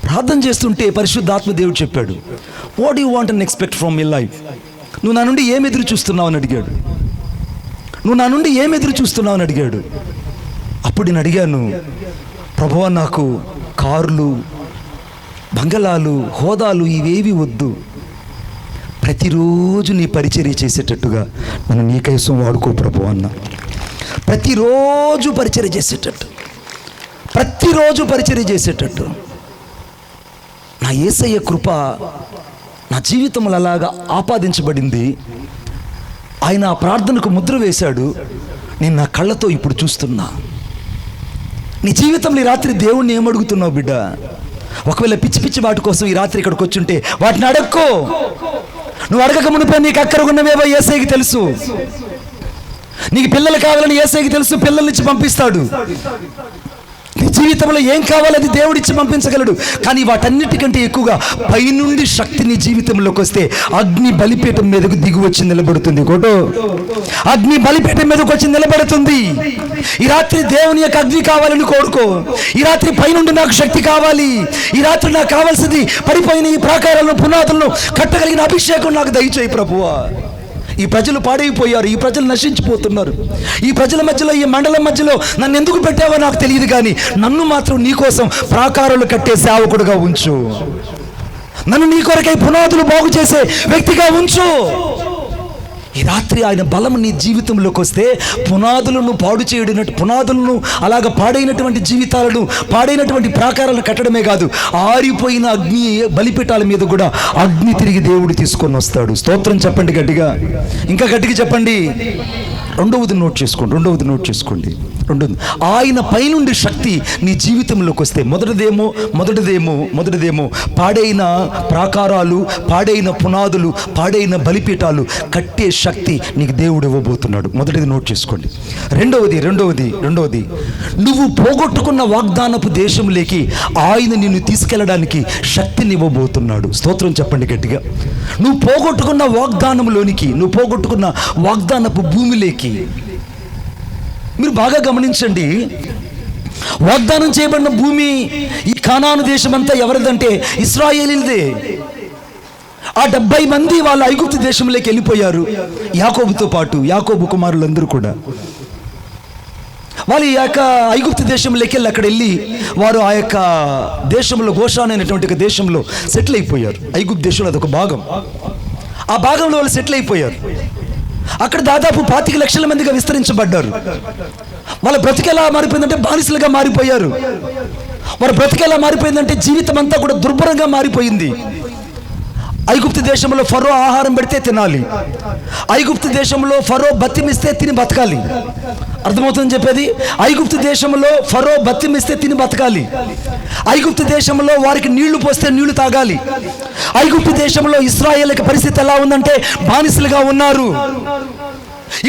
ప్రార్థన చేస్తుంటే పరిశుద్ధాత్మ దేవుడు చెప్పాడు, what you want and expect from my life? నువ్వు నా నుండి ఏం ఎదురు చూస్తున్నావు అని అడిగాడు. నువ్వు నా నుండి ఏం ఎదురు చూస్తున్నావు అని అడిగాడు. అప్పుడు నేను అడిగాను, ప్రభువా నాకు కార్లు, బంగళాలు, హోదాలు ఇవేవి వద్దు, ప్రతిరోజు నీ పరిచర్య చేసేటట్టుగా నన్ను నీ కోసం వాడుకో ప్రభు అన్న. ప్రతిరోజు పరిచర్య చేసేటట్టు, ప్రతిరోజు పరిచర్య చేసేటట్టు. నా యేసయ్య కృప నా జీవితంలో అలాగా ఆపాదించబడింది. ఆయన ఆ ప్రార్థనకు ముద్ర వేశాడు. నేను నా కళ్ళతో ఇప్పుడు చూస్తున్నా. నీ జీవితంలో ఈ రాత్రి దేవుణ్ణి ఏమడుగుతున్నావు బిడ్డ? ఒకవేళ పిచ్చి వాటి కోసం ఈ రాత్రి ఇక్కడికి వచ్చుంటే వాటిని అడక్కో. నువ్వు అడగక మునిపే నీకు అక్కర ఉన్నవేవో యేసయ్యకి తెలుసు. నీకు పిల్లలు కావాలని యేసయ్యకి తెలుసు, పిల్లల్నిచ్చి పంపిస్తాడు. నీ జీవితంలో ఏం కావాలో అది దేవుడిచ్చి పంపించగలడు. కానీ వాటన్నిటికంటే ఎక్కువగా పైనుండి శక్తి నీ జీవితంలోకి వస్తే అగ్ని బలిపీఠం మీదకు దిగి వచ్చి నిలబడుతుంది. కోటో, అగ్ని బలిపీఠం మీదకి వచ్చి నిలబడుతుంది. ఈ రాత్రి దేవుని యొక్క అగ్ని కావాలని కోరుకో. ఈ రాత్రి పైనుండి నాకు శక్తి కావాలి. ఈ రాత్రి నాకు కావాల్సింది పడిపోయిన ఈ ప్రాకారాలను, పునాదులను కట్టగలిగిన అభిషేకం నాకు దయచేయి ప్రభువా. ఈ ప్రజలు పాడైపోయారు, ఈ ప్రజలు నశించిపోతున్నారు. ఈ ప్రజల మధ్యలో, ఈ మండలం మధ్యలో నన్ను ఎందుకు పెట్టావో నాకు తెలియదు, కానీ నన్ను మాత్రం నీ కోసం ప్రాకారాలు కట్టే సేవకుడుగా ఉంచు. నన్ను నీ కొరకై పునాదులు బాగు చేసే వ్యక్తిగా ఉంచు. ఈ రాత్రి ఆయన బలం నీ జీవితంలోకి వస్తే పునాదులను పాడు చేయడినట్టు, పునాదులను అలాగ పాడైనటువంటి జీవితాలను, పాడైనటువంటి ప్రాకారాలను కట్టడమే కాదు, ఆరిపోయిన అగ్ని బలిపీఠాల మీద కూడా అగ్ని తిరిగి దేవుడు తీసుకొని వస్తాడు. స్తోత్రం చెప్పండి గట్టిగా, ఇంకా గట్టిగా చెప్పండి. రెండవది నోట్ చేసుకోండి. ఆయన పైనుండి శక్తి నీ జీవితంలోకి వస్తే మొదటిదేమో పాడైన ప్రాకారాలు, పాడైన పునాదులు, పాడైన బలిపీఠాలు కట్టే శక్తి నీకు దేవుడు ఇవ్వబోతున్నాడు. మొదటిది నోట్ చేసుకోండి. రెండవది నువ్వు పోగొట్టుకున్న వాగ్దానపు దేశంలోకి ఆయన నిన్ను తీసుకెళ్ళడానికి శక్తిని ఇవ్వబోతున్నాడు. స్తోత్రం చెప్పండి గట్టిగా. నువ్వు పోగొట్టుకున్న వాగ్దానంలోనికి, నువ్వు పోగొట్టుకున్న వాగ్దానపు భూమిలోకి. మీరు బాగా గమనించండి, వాగ్దానం చేయబడిన భూమి, ఈ కానాను దేశం అంతా ఎవరిదంటే ఇశ్రాయేలీలదే. ఆ 70 మంది వాళ్ళ ఐగుప్తు దేశంలోకి వెళ్ళిపోయారు యాకోబుతో పాటు. యాకోబు కుమారులందరూ కూడా వాళ్ళు ఈ యొక్క ఐగుప్తు దేశంలోకి వెళ్ళి అక్కడ వెళ్ళి వారు ఆ యొక్క దేశంలో, గోషాన్ అనేటువంటి దేశంలో సెటిల్ అయిపోయారు. ఐగుప్తు దేశంలో అదొక భాగం. ఆ భాగంలో వాళ్ళు సెటిల్ అయిపోయారు. అక్కడ దాదాపు 25 లక్షల మందిగా విస్తరించబడ్డారు. వాళ్ళ బ్రతికెలా మారిపోయిందంటే బానిసలుగా మారిపోయారు. వాళ్ళ బ్రతికెలా మారిపోయిందంటే జీవితం అంతా కూడా దుర్భరంగా మారిపోయింది. ఐగుప్తు దేశంలో ఫరో ఆహారం పెడితే తినాలి. ఐగుప్తు దేశంలో ఫరో బతిమిస్తే తిని బతకాలి. అర్థమవుతుందని చెప్పేది? ఐగుప్తు దేశంలో ఫరో బతిమిస్తే తిని బతకాలి. ఐగుప్తు దేశంలో వారికి నీళ్లు పోస్తే నీళ్లు తాగాలి. ఐగుప్తు దేశంలో ఇశ్రాయేలుకి పరిస్థితి ఎలా ఉందంటే బానిసలుగా ఉన్నారు.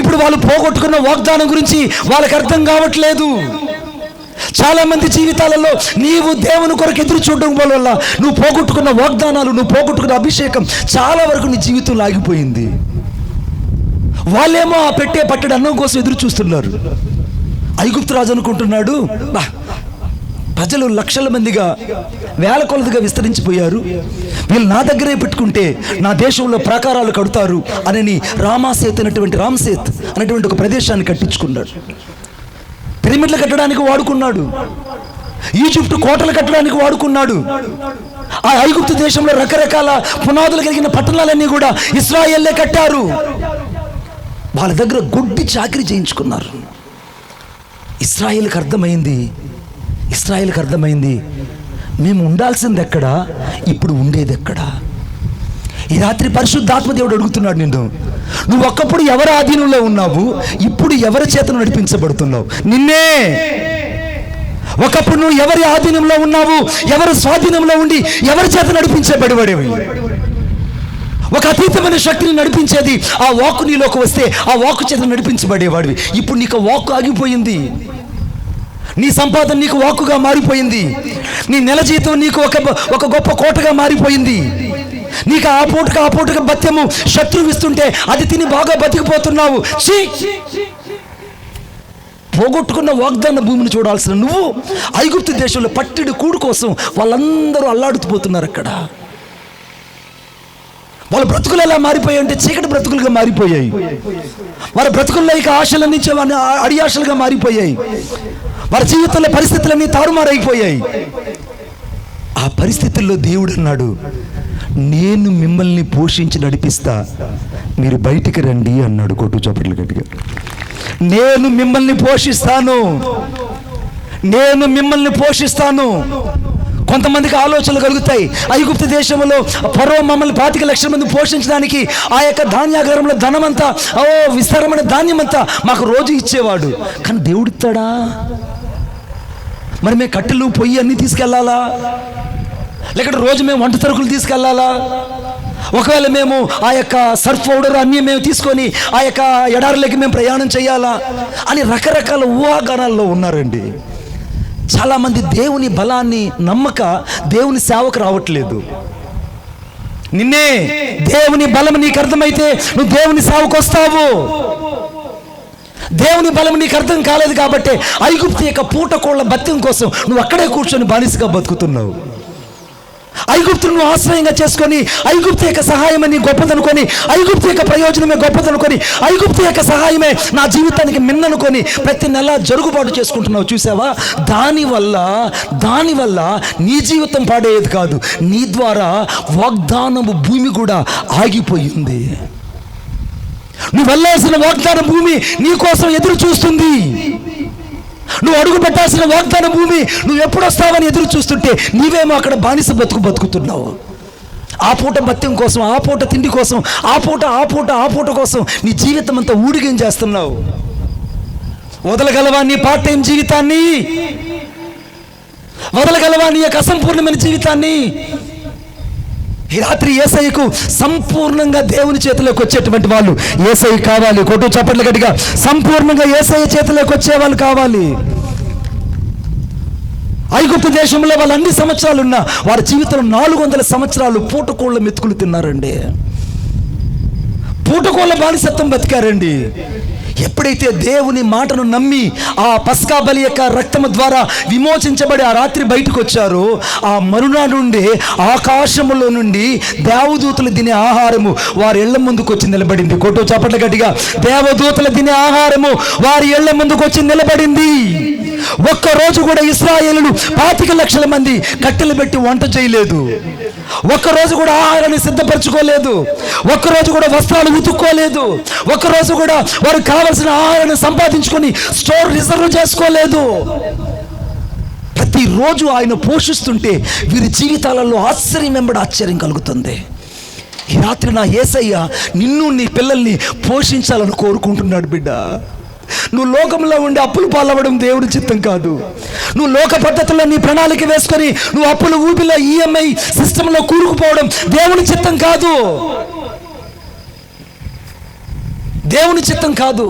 ఇప్పుడు వాళ్ళు పోగొట్టుకున్న వాగ్దానం గురించి వాళ్ళకి అర్థం కావట్లేదు. చాలా మంది జీవితాలలో నీవు దేవుని కొరకు ఎదురు చూడడం వల్ల నువ్వు పోగొట్టుకున్న వాగ్దానాలు, నువ్వు పోగొట్టుకున్న అభిషేకం చాలా వరకు నీ జీవితంలో ఆగిపోయింది. వాళ్ళేమో ఆ పట్టెడు అన్నం కోసం ఎదురు చూస్తున్నారు. ఐగుప్తు రాజు అనుకుంటున్నాడు, ప్రజలు లక్షల మందిగా వేల కొలదిగా విస్తరించిపోయారు, వీళ్ళు నా దగ్గరే పెట్టుకుంటే నా దేశంలో ప్రాకారాలు కడతారు అని రామసేత్ అనేటువంటి ఒక ప్రదేశాన్ని కట్టించుకున్నాడు. పిరమిడ్లు కట్టడానికి వాడుకున్నాడు. ఈజిప్టు కోటలు కట్టడానికి వాడుకున్నాడు. ఆ ఐగుప్తు దేశంలో రకరకాల పునాదులు కలిగిన పట్టణాలన్నీ కూడా ఇశ్రాయేలే కట్టారు. వాళ్ళ దగ్గర గుడ్డి చాకిరీ చేయించుకున్నారు. ఇశ్రాయేలుకి అర్థమైంది మేము ఉండాల్సింది ఎక్కడ, ఇప్పుడు ఉండేది ఎక్కడ. ఈ రాత్రి పరిశుద్ధాత్మ దేవుడు అడుగుతున్నాడు నిన్ను, నువ్వు ఒకప్పుడు ఎవరి ఆధీనంలో ఉన్నావు, ఇప్పుడు ఎవరి చేతను నడిపించబడుతున్నావు? నిన్నే. ఒకప్పుడు నువ్వు ఎవరి ఆధీనంలో ఉన్నావు, ఎవరి స్వాధీనంలో ఉండి ఎవరి చేత నడిపించబడేవి. ఒక అతీతమైన శక్తిని నడిపించేది ఆ వాక్కు నీలోకి వస్తే ఆ వాక్కు చేత నడిపించబడేవాడివి. ఇప్పుడు నీకు వాక్కు ఆగిపోయింది. నీ సంపాదన నీకు వాక్కుగా మారిపోయింది. నీ నెల జీతం నీకు ఒక గొప్ప కోటగా మారిపోయింది. నీకు ఆ పూటగా బత్యము శత్రువు ఇస్తుంటే అది తిని బాగా బతికిపోతున్నావు. పోగొట్టుకున్న వాగ్దాన భూమిని చూడాల్సిన నువ్వు ఐగుప్తు దేశంలో పట్టెడు కూడు కోసం వాళ్ళందరూ అల్లాడుతుపోతున్నారు. అక్కడ వాళ్ళ బ్రతుకులు ఎలా మారిపోయాయి అంటే చీకటి బ్రతుకులుగా మారిపోయాయి. వాళ్ళ బ్రతుకుల్లో ఇక ఆశలన్నీ అడి ఆశలుగా మారిపోయాయి. వారి జీవితంలో పరిస్థితులన్నీ తారుమారైపోయాయి. ఆ పరిస్థితుల్లో దేవుడు అన్నాడు, నేను మిమ్మల్ని పోషించి నడిపిస్తా, మీరు బయటికి రండి అన్నాడు. కొట్టు చప్పట్లు గట్టిగా. నేను మిమ్మల్ని పోషిస్తాను. కొంతమందికి ఆలోచనలు కలుగుతాయి. ఐగుప్తు దేశంలో ఫరో మమ్మల్ని 25 లక్షల మంది పోషించడానికి ఆ యొక్క ధాన్యాగారంలో ధనమంతా, విస్తారమైన ధాన్యమంతా మాకు రోజు ఇచ్చేవాడు. కానీ దేవుడు ఇస్తాడా? మరి మేము కట్టెలు పొయ్యి అన్నీ తీసుకెళ్లాలా? లేకపోతే రోజు మేము వంట సరుకులు తీసుకెళ్లాలా? ఒకవేళ మేము ఆ యొక్క సర్ఫ్ పౌడర్ అన్నీ మేము తీసుకొని ఆ యొక్క ఎడారులకి మేము ప్రయాణం చేయాలా అని రకరకాల ఊహాగానాల్లో ఉన్నారండి. చాలామంది దేవుని బలాన్ని నమ్మక దేవుని సేవకు రావట్లేదు. నిన్నే దేవుని బలం నీకు అర్థమైతే నువ్వు దేవుని సేవకు వస్తావు. దేవుని బలం నీకు అర్థం కాలేదు కాబట్టి ఐగుప్తు యొక్క పూటకోళ్ల బత్యం కోసం నువ్వు అక్కడే కూర్చొని బానిసగా బతుకుతున్నావు. ఐగుప్తును నువ్వు ఆశ్రయంగా చేసుకొని ఐగుప్తు యొక్క సహాయమే నీ గొప్పదనుకొని, ఐగుప్తు యొక్క ప్రయోజనమే గొప్పదనుకొని, ఐగుప్తు యొక్క సహాయమే నా జీవితానికి మిన్ననుకొని ప్రతి నెల జరుగుబాటు చేసుకుంటున్నావు. చూసావా? దానివల్ల నీ జీవితం పాడేది కాదు, నీ ద్వారా వాగ్దానము భూమి కూడా ఆగిపోయింది. నువ్వు వెళ్ళాల్సిన వాగ్దాన భూమి నీ కోసం ఎదురు చూస్తుంది. నువ్వు అడుగు పెట్టాల్సిన వాగ్దాన భూమి నువ్వు ఎప్పుడు వస్తావని ఎదురు చూస్తుంటే నీవేమో అక్కడ బానిస బతుకుతున్నావు. ఆ పూట బత్యం కోసం, ఆ పూట తిండి కోసం, ఆ పూట కోసం నీ జీవితం అంతా ఊడిగం చేస్తున్నావు. వదలగలవా నీ పార్ట్ టైం జీవితాన్ని? వదలగలవా నీ యొక్క అసంపూర్ణమైన జీవితాన్ని? ఈ రాత్రి యేసయ్యకు సంపూర్ణంగా దేవుని చేతిలోకి వచ్చేటువంటి వాళ్ళు యేసయ్య కావాలి. కొట్టు చప్పట్లు గట్టిగా. సంపూర్ణంగా యేసయ్య చేతిలోకి వచ్చే వాళ్ళు కావాలి. ఐగుప్తు దేశంలో వాళ్ళు అన్ని సంవత్సరాలు ఉన్నా వారి జీవితంలో 400 సంవత్సరాలు పూటకోళ్ళ మెతుకులు తిన్నారండి. పూటకోళ్ళ బానిసత్వం బతికారండి. ఎప్పుడైతే దేవుని మాటను నమ్మి ఆ పస్కా బలి యొక్క రక్తము ద్వారా విమోచించబడి ఆ రాత్రి బయటకు వచ్చారో ఆ మరునాడు నుండి ఆకాశములో నుండి దేవదూతలు తినే ఆహారము వారి ఇళ్ల ముందుకు వచ్చి నిలబడింది. కొట్టు చప్పట్ల గట్టిగా. దేవదూతలు తినే ఆహారము వారి ఇళ్ల ముందుకు వచ్చి నిలబడింది. ఒక్కరోజు కూడా ఇశ్రాయేలులు 25 లక్షల మంది కట్టెలు పెట్టి వంట చేయలేదు. ఒక్కరోజు కూడా ఆహారాన్ని సిద్ధపరచుకోలేదు. ఒక్కరోజు కూడా వస్త్రాలు ఉతుక్కోలేదు. ఒక్కరోజు కూడా వారు కావలసిన ఆహారాన్ని సంపాదించుకొని స్టోర్ రిజర్వ్ చేసుకోలేదు. ప్రతిరోజు ఆయన పోషిస్తుంటే వీరి జీవితాలలో ఆశ్చర్యం వెంబడి ఆశ్చర్యం కలుగుతుంది. ఈ రాత్రి నా యేసయ్య నిన్ను నీ పిల్లల్ని పోషించాలని కోరుకుంటున్నాడు బిడ్డ. నువ్వు లోకంలో ఉండి అప్పులు పాలవ్వడం దేవుడి చిత్తం కాదు. నువ్వు లోక పద్ధతుల్లో నీ ప్రణాళిక వేసుకొని నువ్వు అప్పుల ఊపిలో ఈఎంఐ సిస్టంలో కూరుకుపోవడం దేవుని చిత్తం కాదు. దేవుని చిత్తం కాదు.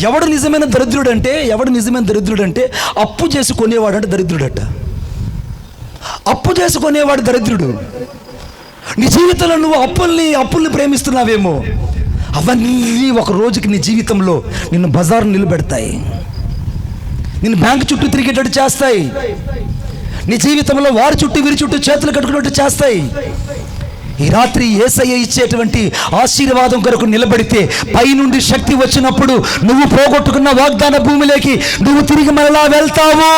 ఎవడు నిజమైన దరిద్రుడంటే అప్పు చేసి కొనేవాడు అంటే దరిద్రుడట. అప్పు చేసి కొనేవాడు దరిద్రుడు. నీ జీవితంలో నువ్వు అప్పుల్ని ప్రేమిస్తున్నావేమో, అవన్నీ ఒక రోజుకి నీ జీవితంలో నిన్ను బజారు నిలబెడతాయి, నిన్ను బ్యాంకు చుట్టూ తిరిగేటట్టు చేస్తాయి, నీ జీవితంలో వారి చుట్టూ వీరి చుట్టూ చేతులు కట్టుకున్నట్టు చేస్తాయి. ఈ రాత్రి యేసయ్య ఇచ్చేటువంటి ఆశీర్వాదం కొరకు నిలబడితే పైనుండి శక్తి వచ్చినప్పుడు నువ్వు పోగొట్టుకున్న వాగ్దాన భూమిలోకి నువ్వు తిరిగి మరలా వెళ్తావు.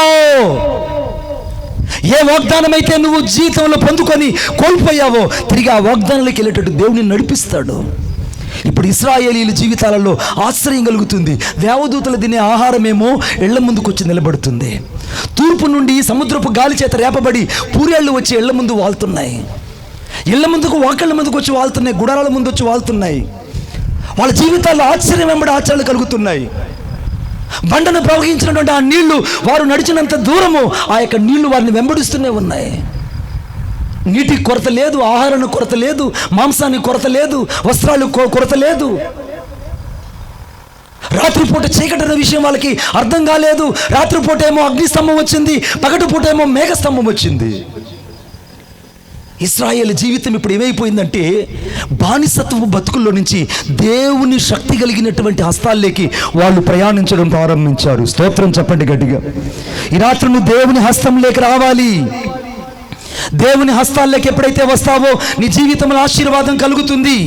ఏ వాగ్దానం అయితే నువ్వు జీవితంలో పొందుకొని కోల్పోయావో తిరిగి ఆ వాగ్దానాలకు వెళ్ళేటట్టు దేవుడిని నడిపిస్తాడు. ఇప్పుడు ఇశ్రాయేలీల జీవితాలలో ఆశ్రయం కలుగుతుంది. దేవదూతలు తినే ఆహారమేమో ఇళ్ల ముందుకు వచ్చి నిలబడుతుంది. తూర్పు నుండి సముద్రపు గాలి చేత రేపబడి పూరేళ్లు వచ్చి ఇళ్ల ముందు వాళ్తున్నాయి. ఇళ్ల ముందుకు వాకిళ్ల ముందుకు వచ్చి వాళ్తున్నాయి, గుడారాల ముందు వచ్చి వాళ్తున్నాయి. వాళ్ళ జీవితాల్లో ఆశ్చర్యం వెంబడి ఆశ్చర్యాలు కలుగుతున్నాయి. బండను ప్రవహించినటువంటి ఆ నీళ్లు వారు నడిచినంత దూరము ఆ యొక్క నీళ్లు వారిని వెంబడిస్తూనే ఉన్నాయి. నీటికి కొరత లేదు, ఆహారానికి కొరత లేదు, మాంసానికి కొరత లేదు, వస్త్రాలకు కొరత లేదు. రాత్రిపూట చీకటి అనే విషయం వాళ్ళకి అర్థం కాలేదు. రాత్రిపూట ఏమో అగ్నిస్తంభం వచ్చింది, పగటిపూట ఏమో మేఘస్తంభం వచ్చింది. ఇశ్రాయేలు జీవితం ఇప్పుడు ఏమైపోయిందంటే బానిసత్వపు బతుకుల్లో నుంచి దేవుని శక్తి కలిగినటువంటి హస్తాల్లోకి వాళ్ళు ప్రయాణించడం ప్రారంభించారు. స్తోత్రం చెప్పండి గట్టిగా. ఈ రాత్రి నువ్వు దేవుని హస్తంలోకి రావాలి. దేవుని హస్తాల్లోకి ఎప్పుడైతే వస్తావో నీ జీవితంలో ఆశీర్వాదం కలుగుతుంది.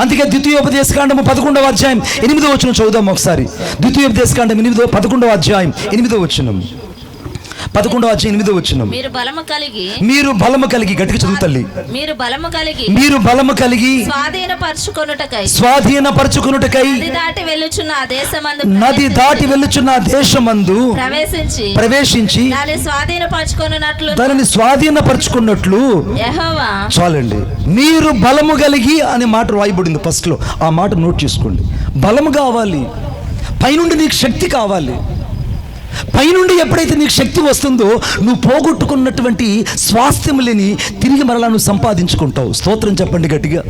అందుకే ద్వితీయోపదేశకాండము 11వ అధ్యాయం 8వ వచనం చదువుదాం ఒకసారి. ద్వితీయోపదేశకాండం 11వ అధ్యాయం 8వ వచనం. 11వ అధ్యాయం 8వ వచనం. మీరు బలము కలిగి గట్టిగా చదువు తల్లి. మీరు బలము కలిగి స్వాధీనపరచుకొనుటకై నది దాటి వెళ్ళుచున్న దేశమందు ప్రవేశించి దానిని స్వాధీనపరచుకున్నట్లు చాలండి. మీరు బలము కలిగి అనే మాట రాయబడింది ఫస్ట్ లో. ఆ మాట నోట్ చేసుకోండి. బలము కావాలి, పైనుండి నీకు శక్తి కావాలి. పైనుండి ఎప్పుడైతే నీకు శక్తి వస్తుందో నువ్వు పోగొట్టుకున్నటువంటి స్వాస్థ్యములని తిరిగి మరలా నువ్వు సంపాదించుకుంటావు. స్తోత్రం చెప్పండి గట్టిగా.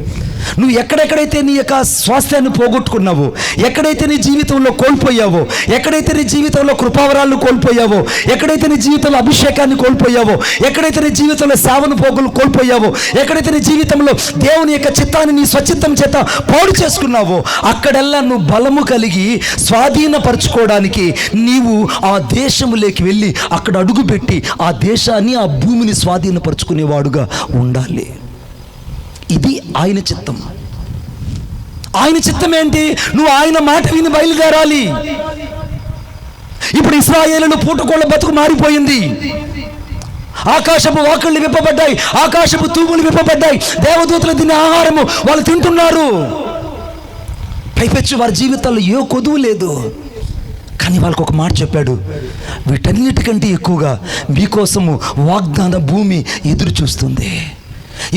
నువ్వు ఎక్కడెక్కడైతే నీ యొక్క స్వాస్థ్యాన్ని పోగొట్టుకున్నావో, ఎక్కడైతే నీ జీవితంలో కోల్పోయావో, ఎక్కడైతే నీ జీవితంలో కృపావరాలను కోల్పోయావో, ఎక్కడైతే నీ జీవితంలో అభిషేకాన్ని కోల్పోయావో, ఎక్కడైతే నీ జీవితంలో సేవను కోల్పోయావో, ఎక్కడైతే నీ జీవితంలో దేవుని యొక్క చిత్తాన్ని నీ స్వచిత్తం చేత పాడు చేసుకున్నావో అక్కడెల్లా నువ్వు బలము కలిగి స్వాధీనపరచుకోవడానికి నీవు ఆ దేశములోకి వెళ్ళి అక్కడ అడుగుపెట్టి ఆ దేశాన్ని, ఆ భూమిని స్వాధీనపరచుకునేవాడుగా ఉండాలి. ఇది ఆయన చిత్తం. ఆయన చిత్తం ఏంటి? నువ్వు ఆయన మాట విని బయలుదేరాలి. ఇప్పుడు ఇశ్రాయేలులో పూటకోళ్ళ బతుకు మారిపోయింది. ఆకాశపు వాకిళ్ళు విప్పబడ్డాయి, ఆకాశపు తూములు విప్పబడ్డాయి. దేవదూతలు తినే ఆహారము వాళ్ళు తింటున్నారు. పైపెచ్చు వారి జీవితాల్లో ఏ కొదువు లేదు. కానీ వాళ్ళకు ఒక మాట చెప్పాడు, వీటన్నిటికంటే ఎక్కువగా మీకోసము వాగ్దాన భూమి ఎదురు చూస్తుంది.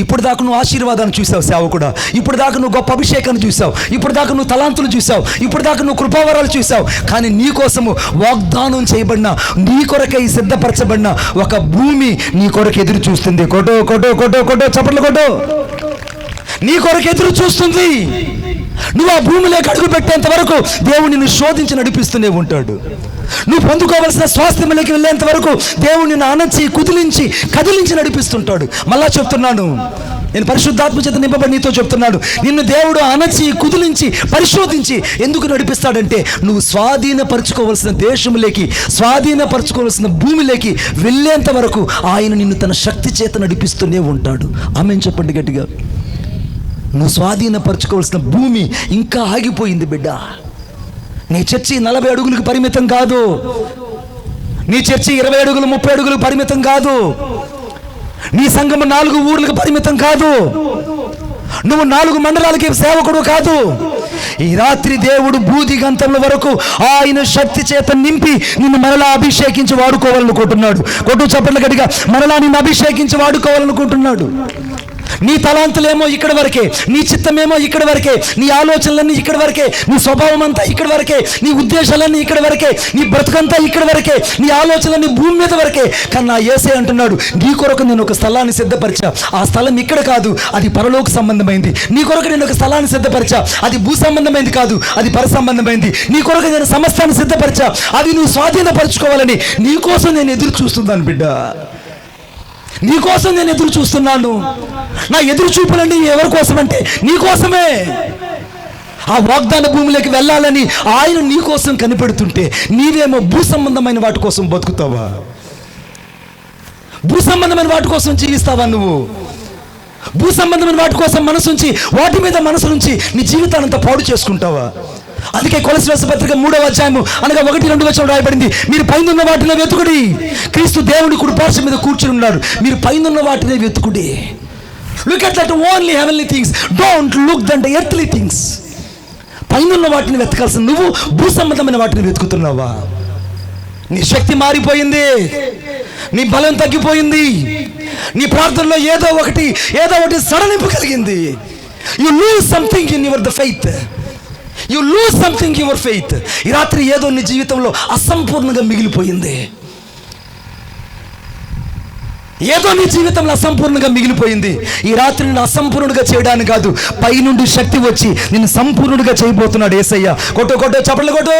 ఇప్పుడు దాకా నువ్వు ఆశీర్వాదాన్ని చూసావు సేవకుడా, ఇప్పుడు దాకా నువ్వు గొప్ప అభిషేకాన్ని చూసావు, ఇప్పుడు దాకా నువ్వు తలాంతులు చూసావు, ఇప్పుడు దాకా నువ్వు కృపావరాలు చూసావు. కానీ నీ కోసము వాగ్దానం చేయబడిన, నీ కొరకై సిద్ధపరచబడిన ఒక భూమి నీ కొరకు ఎదురు చూస్తుంది. కొట్టో కొట్టో కొట్టో కొట్టో చప్పట్లు కొట్టో. నీ కొరకు ఎదురు చూస్తుంది. నువ్వు ఆ భూమిలోకి అడుగు పెట్టేంత వరకు దేవుడు నిన్ను శోధించి నడిపిస్తూనే ఉంటాడు. నువ్వు పొందుకోవలసిన స్వాస్థ్యంలోకి వెళ్ళేంత వరకు దేవుడు నిన్ను అణచి కదిలించి నడిపిస్తుంటాడు. మళ్ళా చెప్తున్నాను, నేను పరిశుద్ధాత్మ చేత నింపబడి నీతో చెప్తున్నాడు, నిన్ను దేవుడు అణచి కుదిలించి పరిశోధించి ఎందుకు నడిపిస్తాడంటే నువ్వు స్వాధీనపరచుకోవలసిన దేశంలోకి, స్వాధీనపరచుకోవలసిన భూమిలోకి వెళ్ళేంత వరకు ఆయన నిన్ను తన శక్తి చేత నడిపిస్తూనే ఉంటాడు. ఆమేన్ చెప్పండి గట్టిగా. నువ్వు స్వాధీనపరచుకోవాల్సిన భూమి ఇంకా ఆగిపోయింది బిడ్డ. నీ చర్చి 40 అడుగులకు పరిమితం కాదు. నీ చర్చి 20 అడుగులు 30 అడుగులకు పరిమితం కాదు. నీ సంఘం 4 ఊర్లకు పరిమితం కాదు. నువ్వు 4 మండలాలకి సేవకుడు కాదు. ఈ రాత్రి దేవుడు భూదిగంతముల వరకు ఆయన శక్తి చేత నింపి నిన్ను మరలా అభిషేకించి వాడుకోవాలనుకుంటున్నాడు. కొట్టు చప్పట్లు గట్టిగా, మరలా నిన్ను అభిషేకించి వాడుకోవాలనుకుంటున్నాడు. నీ తలాంతులేమో ఇక్కడ వరకే, నీ చిత్తమేమో ఇక్కడ వరకే, నీ ఆలోచనలన్నీ ఇక్కడ వరకే, నీ స్వభావం అంతా ఇక్కడ వరకే, నీ ఉద్దేశాలన్నీ ఇక్కడ వరకే, నీ బ్రతుకంతా ఇక్కడ వరకే, నీ ఆలోచనలన్నీ భూమి మీద వరకే. కానీ నా యేసే అంటున్నాడు, నీ కొరకు నేను ఒక స్థలాన్ని సిద్ధపరిచా. ఆ స్థలం ఇక్కడ కాదు, అది పరలోక సంబంధమైంది. నీ కొరకు నేను ఒక స్థలాన్ని సిద్ధపరిచా, అది భూ సంబంధమైంది కాదు, అది పర సంబంధమైంది. నీ కొరకు నేను సమస్తాన్ని సిద్ధపరిచా, అది నువ్వు స్వాధీనపరచుకోవాలని నీ కోసం నేను ఎదురు చూస్తున్నాను బిడ్డ. నీ కోసం నేను ఎదురు చూస్తున్నాను. నా ఎదురు చూపులండి ఎవరి కోసం అంటే నీ కోసమే. ఆ వాగ్దాన భూమిలోకి వెళ్ళాలని ఆయన నీ కోసం కనిపెడుతుంటే నీవేమో భూ సంబంధమైన వాటి కోసం బతుకుతావా? భూ సంబంధమైన వాటి కోసం జీవిస్తావా? నువ్వు భూ సంబంధమైన వాటి కోసం మనసు ఉంచి వాటి మీద మనసు నుంచి నీ జీవితానంతా పాడు చేసుకుంటావా? అందుకే కొలస్సీ రాసిన పత్రిక 3వ అధ్యాయము అనగా 1-2 వచనం రాయబడింది, మీరు పైనున్న వాటిని వెతుకుడి, క్రీస్తు దేవుని కుడి పార్శ్వం మీద కూర్చుని ఉన్నాడు. మీరు పైనున్న వాటిని వెతుకుడి. Look at that only heavenly things, don't look that earthly things. పైనున్న వాటిని వెతకాల్సిన నువ్వు భూ సంబంధమైన వాటిని వెతుకుతున్నావా? నీ శక్తి మారిపోయింది, నీ బలం తగ్గిపోయింది, నీ ప్రార్థనలో ఏదో ఒకటి సడలింపు కలిగింది. You lose something in your the faith. You lose something your faith. ఈ రాత్రి ఏదో నీ జీవితంలో అసంపూర్ణంగా మిగిలిపోయింది. ఏదో నీ జీవితంలో అసంపూర్ణంగా మిగిలిపోయింది. ఈ రాత్రి నిన్ను అసంపూర్ణుడిగా చేయడానికి కాదు, పైనుండి శక్తి వచ్చి నిన్ను సంపూర్ణుడిగా చేయబోతున్నాడు యేసయ్య. కొట్టు చప్పట్లు కొట్టు.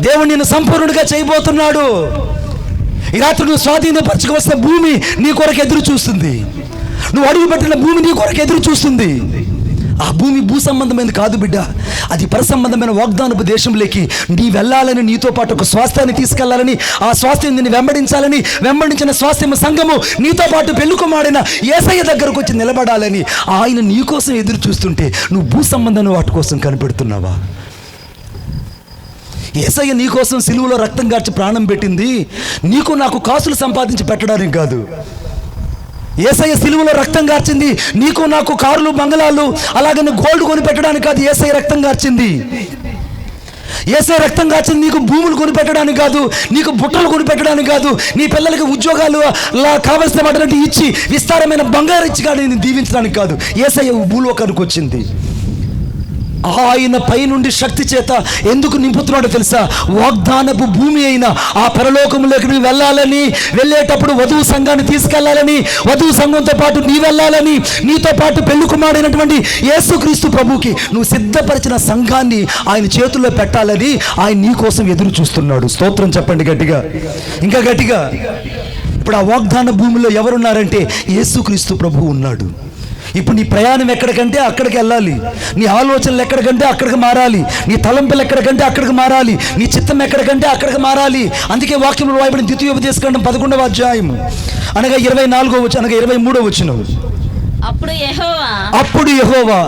దేవుడు నిన్ను సంపూర్ణుడిగా చేయబోతున్నాడు. ఈ రాత్రి నువ్వు స్వాధీనపరచుకోవలసిన భూమి నీ కొరకు ఎదురు చూస్తుంది. నువ్వు అడుగుపెట్టిన భూమి నీ కొరకు ఎదురు చూస్తుంది. ఆ భూమి భూ సంబంధమైనది కాదు బిడ్డ, అది పర సంబంధమైన వాగ్దానపు దేశంలోకి నీ వెళ్ళాలని, నీతో పాటు ఒక స్వాస్థ్యాన్ని తీసుకెళ్లాలని, ఆ స్వాస్థ్యం నిన్ను వెంబడించాలని, వెంబడించిన స్వాస్థ్యం సంఘము నీతో పాటు పెళ్ళుకుమాడిన యేసయ్య దగ్గరకు వచ్చి నిలబడాలని ఆయన నీ కోసం ఎదురు చూస్తుంటే నువ్వు భూ సంబంధమైన వాటి కోసం కనిపెడుతున్నావా? యేసయ్య నీ కోసం సిలువలో రక్తం కార్చి ప్రాణం పెట్టింది నీకు నాకు కాసులు సంపాదించి పెట్టడానికి కాదు. యేసయ్య సిలువలో రక్తం కార్చింది నీకు నాకు కార్లు, బంగళాలు, అలాగని గోల్డ్ కొని పెట్టడానికి కాదు. యేసయ్య రక్తం కార్చింది, యేసయ్య రక్తం కార్చింది నీకు భూములు కొనిపెట్టడానికి కాదు, నీకు బుట్టలు కొనిపెట్టడానికి కాదు, నీ పిల్లలకి ఉద్యోగాలు కావలసిన వాటిని ఇచ్చి విస్తారమైన బంగారు ఇచ్చి కానీ నేను దీవించడానికి కాదు. యేసయ్య భూలోకానికి వచ్చింది. ఆయన పైనుండి శక్తి చేత ఎందుకు నింపుతున్నాడో తెలుసా? వాగ్దానపు భూమి అయిన ఆ పరలోకంలోకి నువ్వు వెళ్ళాలని, వెళ్ళేటప్పుడు వధువు సంఘాన్ని తీసుకెళ్లాలని, వధువు సంఘంతో పాటు నీ వెళ్ళాలని, నీతో పాటు పెళ్ళికుమారైనటువంటి యేసుక్రీస్తు ప్రభుకి నువ్వు సిద్ధపరిచిన సంఘాన్ని ఆయన చేతుల్లో పెట్టాలని ఆయన నీ కోసం ఎదురు చూస్తున్నాడు. స్తోత్రం చెప్పండి గట్టిగా, ఇంకా గట్టిగా. ఇప్పుడు ఆ వాగ్దాన భూమిలో ఎవరున్నారంటే యేసుక్రీస్తు ప్రభువు ఉన్నాడు. ఇప్పుడు నీ ప్రయాణం ఎక్కడికంటే అక్కడికి వెళ్ళాలి, నీ ఆలోచనలు ఎక్కడికంటే అక్కడికి మారాలి, నీ తలంపులు ఎక్కడికంటే అక్కడికి మారాలి, నీ చిత్తం ఎక్కడికంటే అక్కడికి మారాలి. అందుకే వాక్యంలో రాయబడిన ద్వితీయోపదేశకాండం 11వ అధ్యాయం అనగా 24వ వచనం అనగా 23వ వచనం, అప్పుడు యెహోవా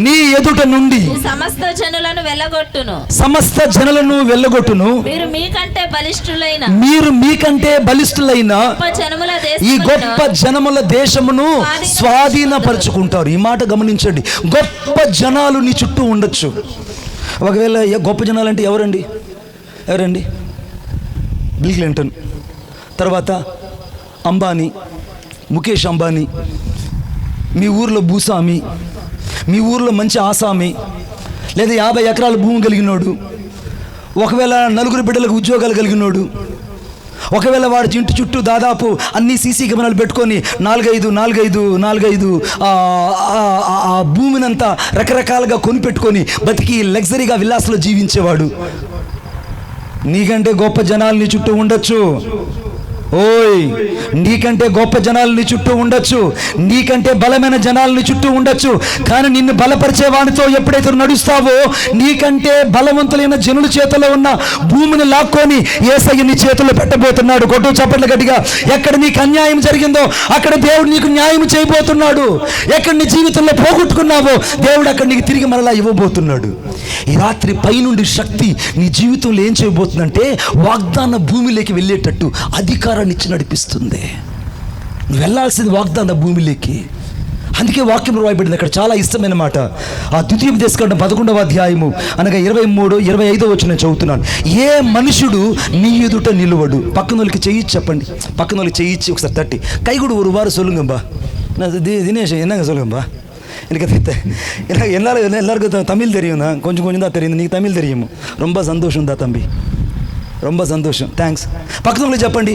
నీ ఎదుట నుండి సమస్త జనులను వెళ్ళగొట్టును, మీరు మీకంటే బలిష్ఠులైన ఈ గొప్ప జనముల దేశమును స్వాధీనపరచుకుంటారు. ఈ మాట గమనించండి. గొప్ప జనాలు నీ చుట్టూ ఉండొచ్చు. ఒకవేళ గొప్ప జనాలు అంటే ఎవరండి? బిల్ క్లింటన్, తర్వాత అంబానీ, ముఖేష్ అంబానీ, మీ ఊర్లో భూస్వామి, మీ ఊర్లో మంచి ఆసామి, లేదా 50 ఎకరాల భూమి కలిగినోడు, ఒకవేళ 4 బిడ్డలకు ఉద్యోగాలు కలిగినోడు, ఒకవేళ వాడి ఇంటి చుట్టూ దాదాపు అన్ని సీసీ కెమెరాలు పెట్టుకొని 4-5 ఆ భూమినంతా రకరకాలుగా కొనిపెట్టుకొని బతికి లగ్జరీగా విలాసంలో జీవించేవాడు. నీకంటే గొప్ప జనాలు నీ చుట్టూ ఉండొచ్చు. ఓయ్, నీకంటే గొప్ప జనాలు నీ చుట్టూ ఉండొచ్చు, నీకంటే బలమైన జనాలు నీ చుట్టూ ఉండొచ్చు. కానీ నిన్ను బలపరిచే వానితో ఎప్పుడైతే నడుస్తావో నీకంటే బలవంతులైన జనుల చేతిలో ఉన్న భూమిని లాక్కొని యేసయ్య నీ చేతుల్లో పెట్టబోతున్నాడు. కొట్టు చప్పట్లు గట్టిగా. ఎక్కడ నీకు అన్యాయం జరిగిందో అక్కడ దేవుడు నీకు న్యాయం చేయబోతున్నాడు. ఎక్కడ నీ జీవితంలో పోగొట్టుకున్నావో దేవుడు అక్కడ నీకు తిరిగి మరలా ఇవ్వబోతున్నాడు. ఈ రాత్రి పైనుండి శక్తి నీ జీవితంలో ఏం చేయబోతుందంటే వాగ్దాన భూమిలోకి వెళ్ళేటట్టు అధికారాన్ని ఇచ్చి నడిపిస్తుంది. నువ్వు వెళ్ళాల్సింది వాగ్దాన భూమిలోకి. అందుకే వాక్యం రాయబడింది అక్కడ, చాలా ఇష్టమైన మాట. ఆ ద్వితీయోపదేశకాండం 11వ అధ్యాయము అనగా 23, 25 వచ్చి నేను చదువుతున్నాను. ఏ మనుషుడు నీ ఎదుట నిలువడు. పక్కన వాళ్ళకి చెయ్యి చెప్పండి, పక్కన వాళ్ళకి చెయ్యిచ్చి ఒకసారి తట్టి கைகூடு ஒரு வாரம் சொல்லுங்கம்பா. தினேஷ் என்னங்க சொல்லுங்கம்பா. எனக்கு எல்லாருக்கும் தமிழ் தெரியும் தான், கொஞ்சம் கொஞ்சம் தான் தெரியும். నీకు తమిళ్ தெரியும். ரொம்ப సంతోషం దా తంబి, ரொம்ப సంతోషం, థ్యాంక్స్. పక్కన వాళ్ళకి చెప్పండి,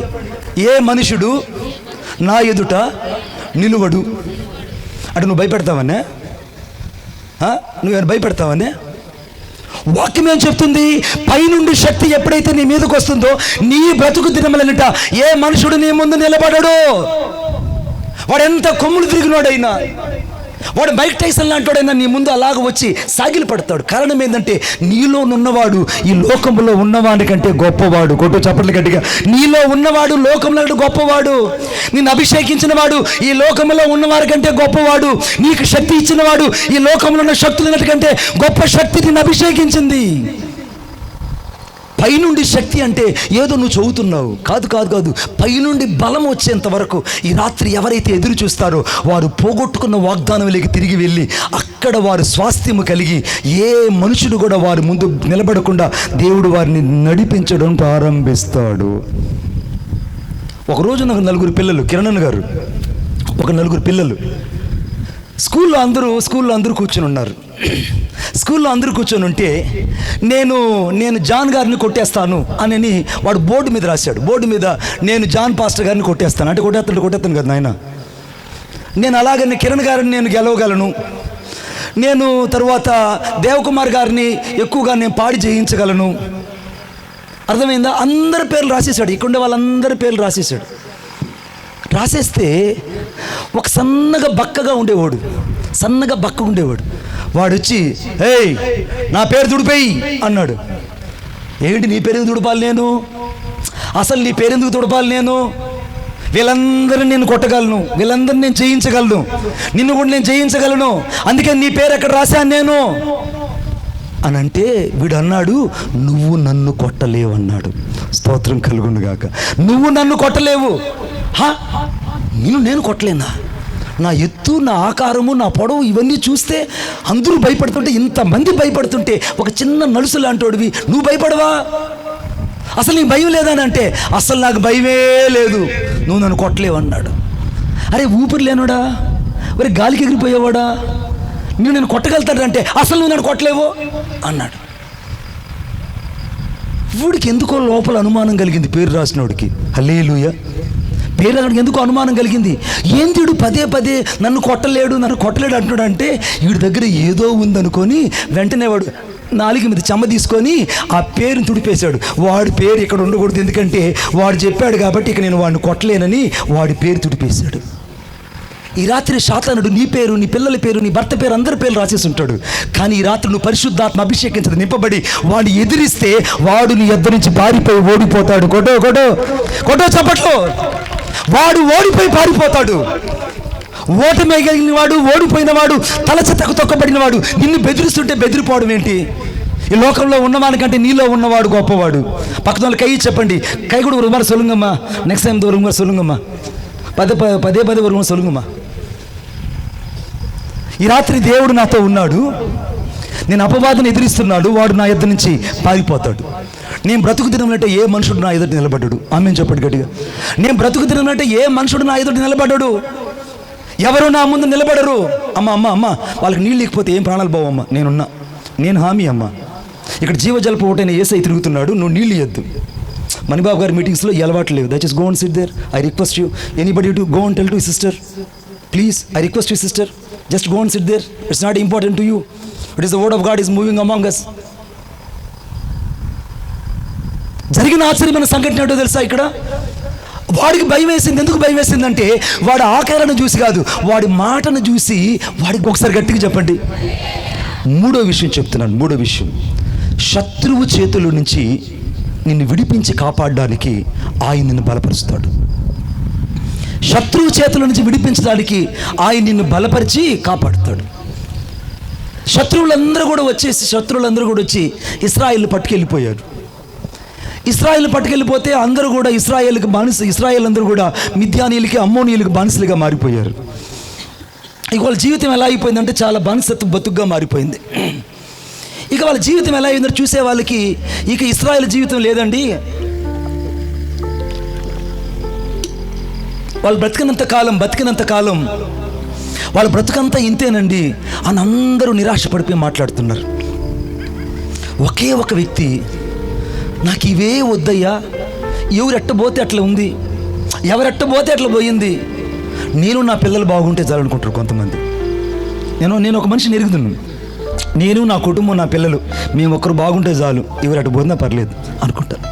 ఏ మనుషుడు నా ఎదుట నిలువడు. అంటే నువ్వు భయపెడతావనే, నువ్వేమైనా భయపెడతావనే? వాక్యం ఏం చెప్తుంది? పైనుండి శక్తి ఎప్పుడైతే నీ మీదకి వస్తుందో నీ బ్రతుకు దినములనిట ఏ మనుషుడు నీ ముందు నిలబడడు. వాడు ఎంత కొమ్ములు తిరిగినోడైనా, వాడు మైక్ టైసన్ లాంటివాడైనా నీ ముందు అలాగ వచ్చి సాగిలు పడతాడు. కారణం ఏంటంటే నీలో ఉన్నవాడు ఈ లోకంలో ఉన్నవాడి కంటే గొప్పవాడు. కొట్టు చప్పట్లు గట్టిగా. నీలో ఉన్నవాడు లోకంలో గొప్పవాడు. నిన్ను అభిషేకించిన వాడు ఈ లోకంలో ఉన్నవారి కంటే గొప్పవాడు. నీకు శక్తి ఇచ్చిన వాడు ఈ లోకంలో ఉన్న శక్తుల కంటే గొప్ప శక్తి నిన్ను అభిషేకించింది. పైనుండి శక్తి అంటే ఏదో నువ్వు చదువుతున్నావు కాదు కాదు కాదు. పైనుండి బలం వచ్చేంత వరకు ఈ రాత్రి ఎవరైతే ఎదురు చూస్తారో వారు పోగొట్టుకున్న వాగ్దానంలోకి తిరిగి వెళ్ళి అక్కడ వారు స్వాస్థ్యము కలిగి ఏ మనుషుడు కూడా వారి ముందు నిలబడకుండా దేవుడు వారిని నడిపించడం ప్రారంభిస్తాడు. ఒకరోజు నాకు నలుగురు పిల్లలు, కిరణ్ గారు ఒక నలుగురు పిల్లలు స్కూల్లో అందరూ కూర్చొని ఉన్నారు. స్కూల్లో అందరూ కూర్చొని ఉంటే నేను జాన్ గారిని కొట్టేస్తాను అని వాడు బోర్డు మీద రాశాడు. బోర్డు మీద నేను జాన్ పాస్టర్ గారిని కొట్టేస్తాను అంటే కొట్టేస్తాను కదా నాయన. నేను అలాగని కిరణ్ గారిని నేను గెలవగలను, నేను తర్వాత దేవకుమార్ గారిని ఎక్కువగా నేను పాడి జయించగలను. అర్థమైందా? అందరి పేర్లు రాసేసాడు, ఇక్కడ వాళ్ళందరి పేర్లు రాసేసాడు. రాసేస్తే ఒక సన్నగా బక్కగా ఉండేవాడు వాడు వచ్చి, ఏయ్ నా పేరు తుడిపోయి అన్నాడు. ఏంటి నీ పేరు ఎందుకు తుడపాలి నేను? అసలు నీ పేరు ఎందుకు తుడపాలి నేను? వీళ్ళందరినీ నేను కొట్టగలను, వీళ్ళందరినీ నేను జయించగలను, నిన్ను కూడా నేను జయించగలను, అందుకే నీ పేరు ఎక్కడ రాశాను నేను అని అంటే వీడు అన్నాడు, నువ్వు నన్ను కొట్టలేవు అన్నాడు. స్తోత్రం కలుగును గాక. నువ్వు నన్ను కొట్టలేవు. నేను కొట్టలేనా? నా ఎత్తు, నా ఆకారము, నా పొడవు ఇవన్నీ చూస్తే అందరూ భయపడుతుంటే, ఇంతమంది భయపడుతుంటే ఒక చిన్న నలుసు లాంటోడివి నువ్వు భయపడవా? అసలు నీకు భయం లేదా అని అంటే, అసలు నాకు భయమే లేదు, నువ్వు నన్ను కొట్టలేవు అన్నాడు. అరే ఊపిరి లేనుడా, మరి గాలికి ఎగిరిపోయేవాడా, నేను కొట్టగలుగుతాడంటే అసలు నువ్వు నన్ను కొట్టలేవు అన్నాడు. వీడికి ఎందుకో లోపల అనుమానం కలిగింది. పేరు రాసినోడికి హల్లెలూయా, పేరు రాసినోడికి ఎందుకో అనుమానం కలిగింది. ఏంది వీడు పదే పదే నన్ను కొట్టలేడు అంటున్నాడు అంటే వీడి దగ్గర ఏదో ఉందనుకొని వెంటనే వాడు నాలుగు మీద చెమ్మ తీసుకొని ఆ పేరుని తుడిపేశాడు. వాడి పేరు ఇక్కడ ఉండకూడదు, ఎందుకంటే వాడు చెప్పాడు కాబట్టి ఇక నేను వాడిని కొట్టలేనని వాడి పేరు తుడిపేశాడు. ఈ రాత్రి సాతానుడు నీ పేరు, నీ పిల్లల పేరు, నీ భర్త పేరు, అందరి పేరు రాసేసి ఉంటాడు. కానీ ఈ రాత్రి నువ్వు పరిశుద్ధాత్మ అభిషేకించదు నింపబడి వాడిని ఎదిరిస్తే వాడు నీ ఎద్దరి నుంచి పారిపోయి ఓడిపోతాడు. కొట్టో చప్పట్లో. వాడు ఓడిపోయి పారిపోతాడు. ఓటమి కలిగిన వాడు, ఓడిపోయిన వాడు, తల చెత్తకు తొక్కబడిన వాడు నిన్ను బెదిరిస్తుంటే బెదిరిపోవడం ఏంటి? ఈ లోకంలో ఉన్నవానికంటే నీలో ఉన్నవాడు గొప్పవాడు. పక్కన వాళ్ళు కై చెప్పండి, కై కూడా ஒரு முறை சொல்லுங்கம்மா, నెక్స్ట్ టైం ஒரு முறை சொல்லுங்கம்மா, పదే ஒரு முறை சொல்லுங்கம்மா. ఈ రాత్రి దేవుడు నాతో ఉన్నాడు, నేను అపవాదిని ఎదిరిస్తున్నాడు, వాడు నా ఎదురు నుంచి పారిపోతాడు. నేను బ్రతుకు తినమంటే ఏ మనుషుడు నా ఎదుటి నిలబడ్డాడు? ఆమెను చెప్పండి గట్టిగా. నేను బ్రతుకు తినమంటే ఏ మనుషుడు నా ఎదుటి నిలబడ్డాడు? ఎవరు నా ముందు నిలబడరు. అమ్మ వాళ్ళకి నీళ్ళు లేకపోతే ఏం ప్రాణాలు పోవమ్మా, నేను హామీ అమ్మ. ఇక్కడ జీవజలపు ఓటైన యేసయ్య తిరుగుతున్నాడు, నువ్వు నీళ్ళు ఇవ్వద్దు. మణిబాబు గారి మీటింగ్స్లో ఈ అలవాటు లేవు. దయచేసి go and sit there. I request you, anybody to go and tell to sister, please, I request you sister, just go and sit there. It's not important to you. It is the word of God is moving among us. జరిగిన ఆశ్చర్యమైన సంఘటన ఏంటో తెలుసా? ఇక్కడ వాడికి భయం వేసింది. ఎందుకు భయం వేసిందంటే వాడి ఆకారాన్ని చూసి కాదు, వాడి మాటను చూసి. వాడికి ఒకసారి గట్టిగా చెప్పండి. మూడో విషయం చెప్తున్నాను. మూడో విషయం, శత్రువు చేతుల నుంచి నిన్ను విడిపించి కాపాడడానికి ఆయన నిన్ను బలపరుస్తాడు. శత్రువు చేతుల నుంచి విడిపించడానికి ఆయన నిన్ను బలపరిచి కాపాడుతాడు. శత్రువులందరూ కూడా వచ్చి ఇశ్రాయేల్ పట్టుకెళ్ళిపోయారు. ఇశ్రాయేల్ పట్టుకెళ్ళిపోతే అందరూ కూడా ఇశ్రాయేల్ అందరూ కూడా మిద్యానీయులకి, అమ్మోనీయులకి బానిసలుగా మారిపోయారు. ఇక వాళ్ళ జీవితం ఎలా అయిపోయిందంటే చాలా బానిసత్వ బతుకుగా మారిపోయింది. ఇక వాళ్ళ జీవితం ఎలా అయిందో చూసే వాళ్ళకి ఇక ఇశ్రాయేల్ జీవితం లేదండి, వాళ్ళు బతికినంత కాలం వాళ్ళ బ్రతుకంతా ఇంతేనండి అని అందరూ నిరాశపడిపోయి మాట్లాడుతున్నారు. ఒకే ఒక వ్యక్తి, నాకు ఇవే వద్దయ్యా, ఎవరెట్టబోతే అట్లా ఉంది, ఎవరెట్టబోతే అట్లా పోయింది, నేను నా పిల్లలు బాగుంటే చాలు అనుకుంటారు కొంతమంది. నేను ఒక మనిషిని ఎరుగుతున్నాను, నేను నా కుటుంబం నా పిల్లలు మేము ఒక్కరు బాగుంటే చాలు, ఎవరు అటు పోతున్నా పర్లేదు అనుకుంటారు.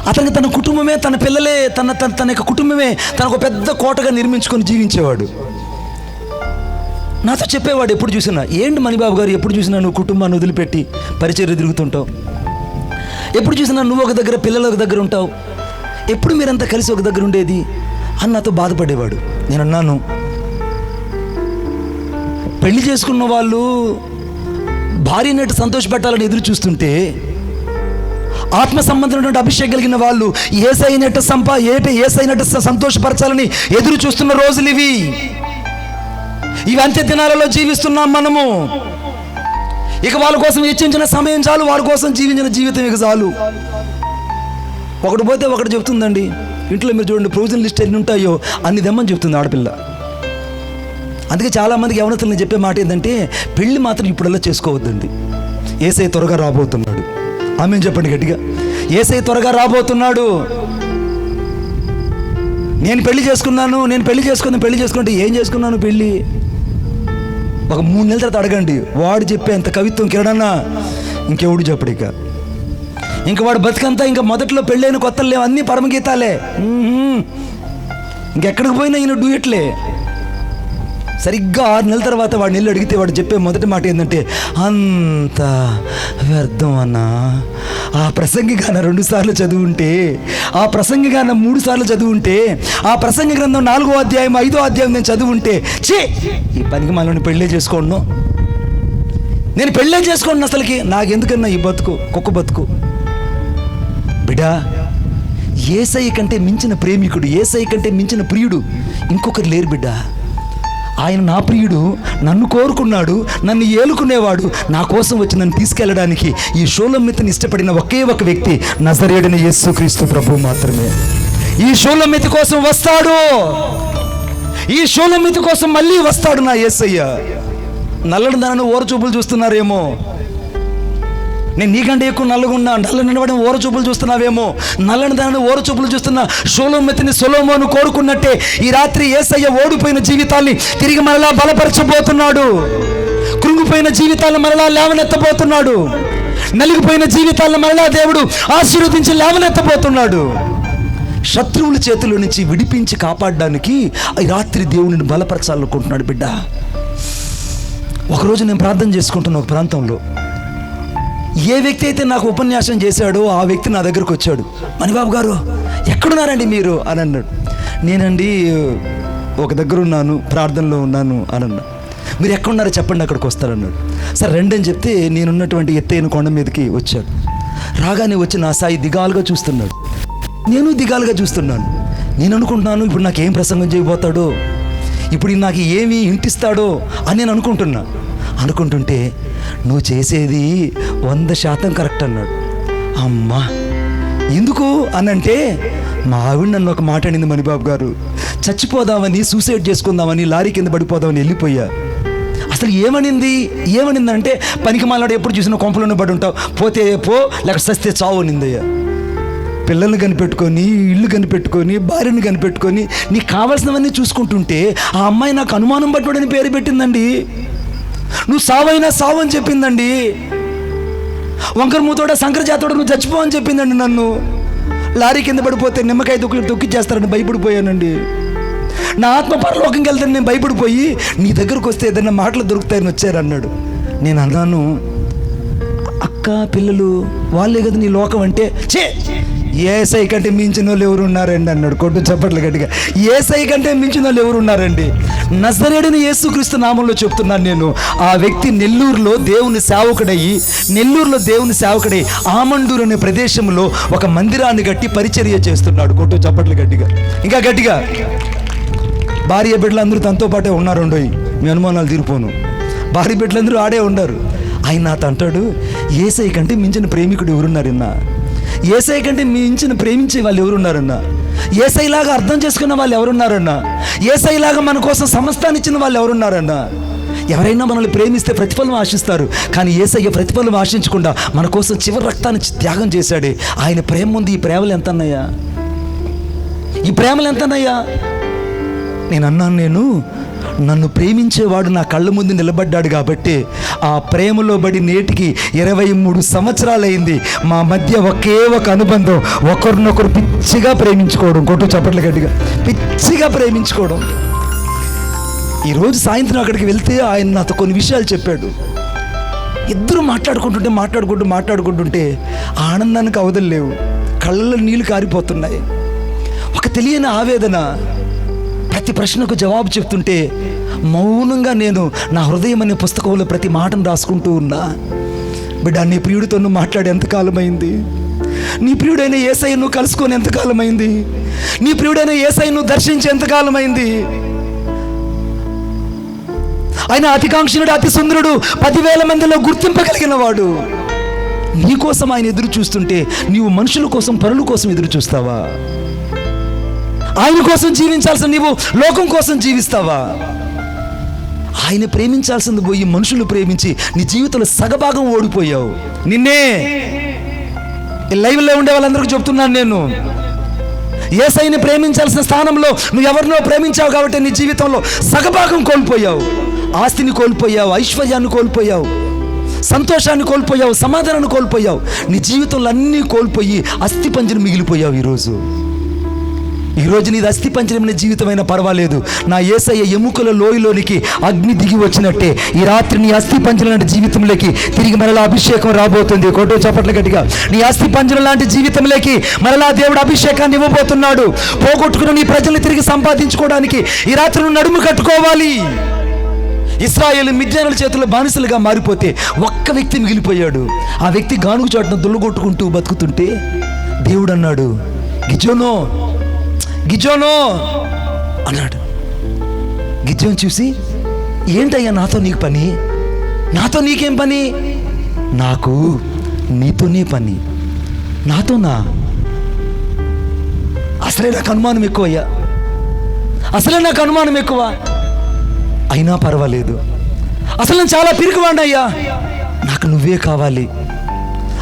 అతనికి తన కుటుంబమే, తన పిల్లలే, తన యొక్క కుటుంబమే తనకు పెద్ద కోటగా నిర్మించుకొని జీవించేవాడు. నాతో చెప్పేవాడు ఎప్పుడు చూసినా, ఏంటి మణిబాబు గారు ఎప్పుడు చూసినా నువ్వు కుటుంబాన్ని వదిలిపెట్టి పరిచర్య తిరుగుతుంటావు, ఎప్పుడు చూసినా నువ్వు ఒక దగ్గర పిల్లలు ఒక దగ్గర ఉంటావు, ఎప్పుడు మీరంతా కలిసి ఒక దగ్గర ఉండేది అని నాతో బాధపడేవాడు. నేను అన్నాను, పెళ్లి చేసుకున్న వాళ్ళు భార్యనట్టు సంతోషపెట్టాలని ఎదురు చూస్తుంటే, ఆత్మ సంబంధమైనటువంటి అభిషేకం కలిగిన వాళ్ళు ఏసైనట్టు సంతోషపరచాలని ఎదురు చూస్తున్న రోజులు ఇవి అంత్య దినాలలో జీవిస్తున్నాం మనము. ఇక వాళ్ళ కోసం వెచ్చించిన సమయం చాలు, వాళ్ళ కోసం జీవించిన జీవితం ఇక చాలు. ఒకటి పోతే ఒకటి చెప్తుందండి. ఇంట్లో మీరు చూడండి, ప్రొవిజన్ లిస్ట్ ఎన్ని ఉంటాయో అన్ని దమ్మని చెప్తుంది ఆడపిల్ల. అందుకే చాలామందికి యవనస్తులు నేను చెప్పే మాట ఏంటంటే, పెళ్ళి మాత్రం ఇప్పుడల్లా చేసుకోవద్దండి, యేసయ్య త్వరగా రాబోతున్నాడు. ఆమేన్ చెప్పండి గట్టిగా. యేసయ్య త్వరగా రాబోతున్నాడు. నేను పెళ్లి చేసుకుంటే ఏం చేసుకున్నాను పెళ్ళి? ఒక 3 నెలల తర్వాత అడగండి, వాడు చెప్పే అంత కవిత్వం కిరణన్నా ఇంకెవడు చెప్పడు. ఇంక వాడు బతికంతా ఇంకా మొదట్లో పెళ్ళైన కొత్తలు లేవు, అన్నీ పరమగీతాలే. ఇంకెక్కడికి పోయినా ఈయన డూయట్లే. సరిగ్గా 6 నెలల తర్వాత వాడిని వెళ్ళి అడిగితే వాడు చెప్పే మొదటి మాట ఏంటంటే, అంత వ్యర్థం అన్నా, ఆ ప్రసంగి గాన 2 సార్లు చదువుంటే, ఆ ప్రసంగి గాన 3 సార్లు చదువుంటే, ఆ ప్రసంగి గ్రంథం 4వ అధ్యాయం 5వ అధ్యాయం నేను చదువుంటే, ఈ పనికి మనల్ని పెళ్ళే చేసుకోండు, నేను పెళ్ళే చేసుకోండి, అసలుకి నాకెందుకన్నా ఈ బతుకు, కుక్క బతుకు. బిడ్డా, యేసయ్య కంటే మించిన ప్రేమికుడు, యేసయ్య కంటే మించిన ప్రియుడు ఇంకొకరు లేరు బిడ్డా. ఆయన నా ప్రియుడు, నన్ను కోరుకున్నాడు, నన్ను ఏలుకునేవాడు, నా కోసం వచ్చి నన్ను తీసుకెళ్ళడానికి ఈ షూలమ్మెతిని ఇష్టపడిన ఒకే ఒక వ్యక్తి నజరేయుడైన యేసుక్రీస్తు ప్రభువు మాత్రమే. ఈ షూలమ్మెతి కోసం వస్తాడు, ఈ షూలమ్మెతి కోసం మళ్ళీ వస్తాడు నా యేసయ్య. నల్లని దానిని ఓరచూపులు చూస్తున్నారేమో, నేను నీకంటే ఎక్కువ నల్లగున్నా, నల్లని ఓరచూపులు చూస్తున్నావేమో, నల్లని దానిని ఓరచూపులు చూస్తున్న షూలమ్మెతిని సొలొమోను కోరుకున్నట్టే ఈ రాత్రి యేసయ్య ఓడిపోయిన జీవితాల్ని తిరిగి మరలా బలపరచబోతున్నాడు. కృంగిపోయిన జీవితాలను మరలా లేవనెత్తబోతున్నాడు. నలిగిపోయిన జీవితాలను మరలా దేవుడు ఆశీర్వదించి లేవనెత్తబోతున్నాడు. శత్రువుల చేతుల నుంచి విడిపించి కాపాడడానికి ఈ రాత్రి దేవుడిని బలపరచాలనుకుంటున్నాడు బిడ్డ. ఒకరోజు నేను ప్రార్థన చేసుకుంటున్న ఒక ప్రాంతంలో ఏ వ్యక్తి అయితే నాకు ఉపన్యాసం చేశాడో ఆ వ్యక్తి నా దగ్గరకు వచ్చాడు. మణిబాబు గారు ఎక్కడున్నారండి మీరు అని అన్నాడు. నేనండి ఒక దగ్గర ఉన్నాను, ప్రార్థనలో ఉన్నాను అని అన్నా. మీరు ఎక్కడున్నారో చెప్పండి, అక్కడికి వస్తారన్నాడు. సరే రండి అని చెప్తే నేనున్నటువంటి ఎత్తైన కొండ మీదకి వచ్చాడు. రాగానే వచ్చి నా సాయి దిగాలుగా చూస్తున్నాడు, నేను దిగాలుగా చూస్తున్నాను. నేను అనుకుంటున్నాను, ఇప్పుడు నాకేం ప్రసంగం చేయబోతాడో, ఇప్పుడు నాకు ఏమి ఇంటిస్తాడో అని నేను అనుకుంటుంటే, నువ్వు చేసేది 100% కరెక్ట్ అన్నాడు. అమ్మా ఎందుకు అనంటే, మా ఆవిడ నన్ను ఒక మాట అనింది, మణిబాబు గారు చచ్చిపోదామని, సూసైడ్ చేసుకుందామని, లారీ కింద పడిపోదామని వెళ్ళిపోయా. అసలు ఏమనిందంటే, పనికి మాలాడు ఎప్పుడు చూసినా కొంపలోనే పడి ఉంటావు, పోతే పో లేక సస్తే చావు అనిందయ్యా. పిల్లల్ని కనిపెట్టుకొని, ఇల్లు కనిపెట్టుకొని, భార్యను కనిపెట్టుకొని, నీకు కావాల్సినవన్నీ చూసుకుంటుంటే ఆ అమ్మాయి నాకు అనుమానం పట్టుడని పేరు పెట్టిందండి. నువ్వు సావైనా సావు అని చెప్పిందండి. వంకర మూతోడ శంకర జాతోడ నువ్వు చచ్చిపో అని చెప్పిందండి. నన్ను లారీ కింద పడిపోతే నిమ్మకాయ తొక్కిచ్చేస్తారని భయపడిపోయానండి. నా ఆత్మ పరలోకంకి వెళ్తాను నేను భయపడిపోయి, నీ దగ్గరకు వస్తే ఏదైనా మాటలు దొరుకుతాయని వచ్చారన్నాడు. నేను అన్నాను, అక్క పిల్లలు వాళ్ళే కదా నీ లోకం అంటే, యేసయ్య కంటే మించిన వాళ్ళు ఎవరు ఉన్నారండి అన్నాడు. కొట్టు చప్పట్లు గట్టిగా. యేసయ్య కంటే మించిన వాళ్ళు ఎవరు ఉన్నారండి? నజరేయుడైన యేసుక్రీస్తు నామంలో చెప్తున్నాను నేను. ఆ వ్యక్తి నెల్లూరులో దేవుని సేవకుడై ఆమండూరు అనే ప్రదేశంలో ఒక మందిరాన్ని కట్టి పరిచర్య చేస్తున్నాడు. కొట్టు చప్పట్లు గట్టిగా, ఇంకా గట్టిగా. భార్య బిడ్డలందరూ తనతో పాటే ఉన్నారండోయ్, మీ అనుమానాలు తీరిపోను. భార్య బిడ్డలందరూ ఆడే ఉన్నారు. ఆయన నాతో అంటాడు, యేసయ్య కంటే మించిన ప్రేమికుడు ఎవరున్నారన్నా? యేసయ్య కంటే మించిన ప్రేమించే వాళ్ళు ఎవరున్నారన్నా? యేసయ్యలాగా అర్థం చేసుకున్న వాళ్ళు ఎవరున్నారన్నా? యేసయ్యలాగా మన కోసం సమస్తాన్ని ఇచ్చిన వాళ్ళు ఎవరున్నారన్నా? ఎవరైనా మనల్ని ప్రేమిస్తే ప్రతిఫలం ఆశిస్తారు, కానీ యేసయ్య ప్రతిఫలం ఆశించకుండా మన కోసం చివరి రక్తాన్ని త్యాగం చేశాడే. ఆయన ప్రేమ ముందు ఈ ప్రేమలు ఎంతన్నయ్యా? ఈ ప్రేమలు ఎంతన్నయ్యా? నేను అన్నాను, నన్ను ప్రేమించేవాడు నా కళ్ళ ముందు నిలబడ్డాడు కాబట్టి ఆ ప్రేమలో బడి నేటికి 23 సంవత్సరాలైంది. మా మధ్య ఒకే ఒక అనుబంధం, ఒకరినొకరు పిచ్చిగా ప్రేమించుకోవడం. కొట్టు చప్పట్లు గట్టిగా, పిచ్చిగా ప్రేమించుకోవడం. ఈరోజు సాయంత్రం అక్కడికి వెళ్తే ఆయన నాతో కొన్ని విషయాలు చెప్పాడు. ఇద్దరు మాట్లాడుకుంటుంటే ఆనందానికి అవధులు లేవు, కళ్ళల్లో నీళ్లు కారిపోతున్నాయి. ఒక తెలియని ఆవేదన. ప్రతి ప్రశ్నకు జవాబు చెప్తుంటే మౌనంగా నేను నా హృదయం అనే పుస్తకంలో ప్రతి మాటను రాసుకుంటూ ఉన్నా. బిడ్డ, నీ ప్రియుడితో నువ్వు మాట్లాడి ఎంతకాలమైంది? నీ ప్రియుడైన యేసయ్య నువ్వు కలుసుకొని ఎంతకాలమైంది? నీ ప్రియుడైన యేసయ్య నువ్వు దర్శించి ఎంతకాలమైంది? ఆయన అతికాంక్షణుడు, అతి సుందరుడు, 10,000 మందిలో గుర్తింపగలిగిన వాడు. నీ కోసం ఆయన ఎదురు చూస్తుంటే నీవు మనుషుల కోసం, పరుల కోసం ఎదురు చూస్తావా? ఆయన కోసం జీవించాల్సిన నీవు లోకం కోసం జీవిస్తావా? ఆయన ప్రేమించాల్సింది పోయి మనుషులు ప్రేమించి నీ జీవితంలో సగభాగం ఓడిపోయావు. నిన్నే లైవ్లో ఉండే వాళ్ళందరికీ చెప్తున్నాను నేను, యేసయ్యని ప్రేమించాల్సిన స్థానంలో నువ్వు ఎవరినో ప్రేమించావు కాబట్టి నీ జీవితంలో సగభాగం కోల్పోయావు. ఆస్తిని కోల్పోయావు, ఐశ్వర్యాన్ని కోల్పోయావు, సంతోషాన్ని కోల్పోయావు, సమాధానాన్ని కోల్పోయావు. నీ జీవితంలో అన్నీ కోల్పోయి అస్థిపంజరం మిగిలిపోయావు. ఈరోజు నీది అస్థిపంజరమైన జీవితమైనా పర్వాలేదు, నా యేసయ్య ఎముకల లోయలోనికి అగ్ని దిగి వచ్చినట్టే ఈ రాత్రి నీ అస్థిపంజరం లాంటి జీవితంలోకి తిరిగి మరలా అభిషేకం రాబోతుంది. కొట్టు చప్పట్ల గట్టిగా. నీ అస్థిపంజరం లాంటి జీవితంలోకి మరలా దేవుడు అభిషేకాన్ని ఇవ్వబోతున్నాడు. పోగొట్టుకున్న నీ ప్రజల్ని తిరిగి సంపాదించుకోవడానికి ఈ రాత్రి నువ్వు నడుము కట్టుకోవాలి. ఇశ్రాయేలు మిద్యానుల చేతుల్లో బానిసలుగా మారిపోతే ఒక్క వ్యక్తి మిగిలిపోయాడు. ఆ వ్యక్తి గానుగు చోటున దుల్లగొట్టుకుంటూ బతుకుతుంటే దేవుడు అన్నాడు, గిజోనో గిజోనో అన్నాడు. గిజోన్ చూసి, ఏంటయ్యా నాతో నీకు పని? నాతో నీకేం పని? నాకు నీతోనే పని. నాతోనా? అసలే నాకు అనుమానం ఎక్కువయ్యా, అసలే నాకు అనుమానం ఎక్కువ. అయినా పర్వాలేదు, అసలు నేను చాలా పిరికివాడినయ్యా, నాకు నువ్వే కావాలి.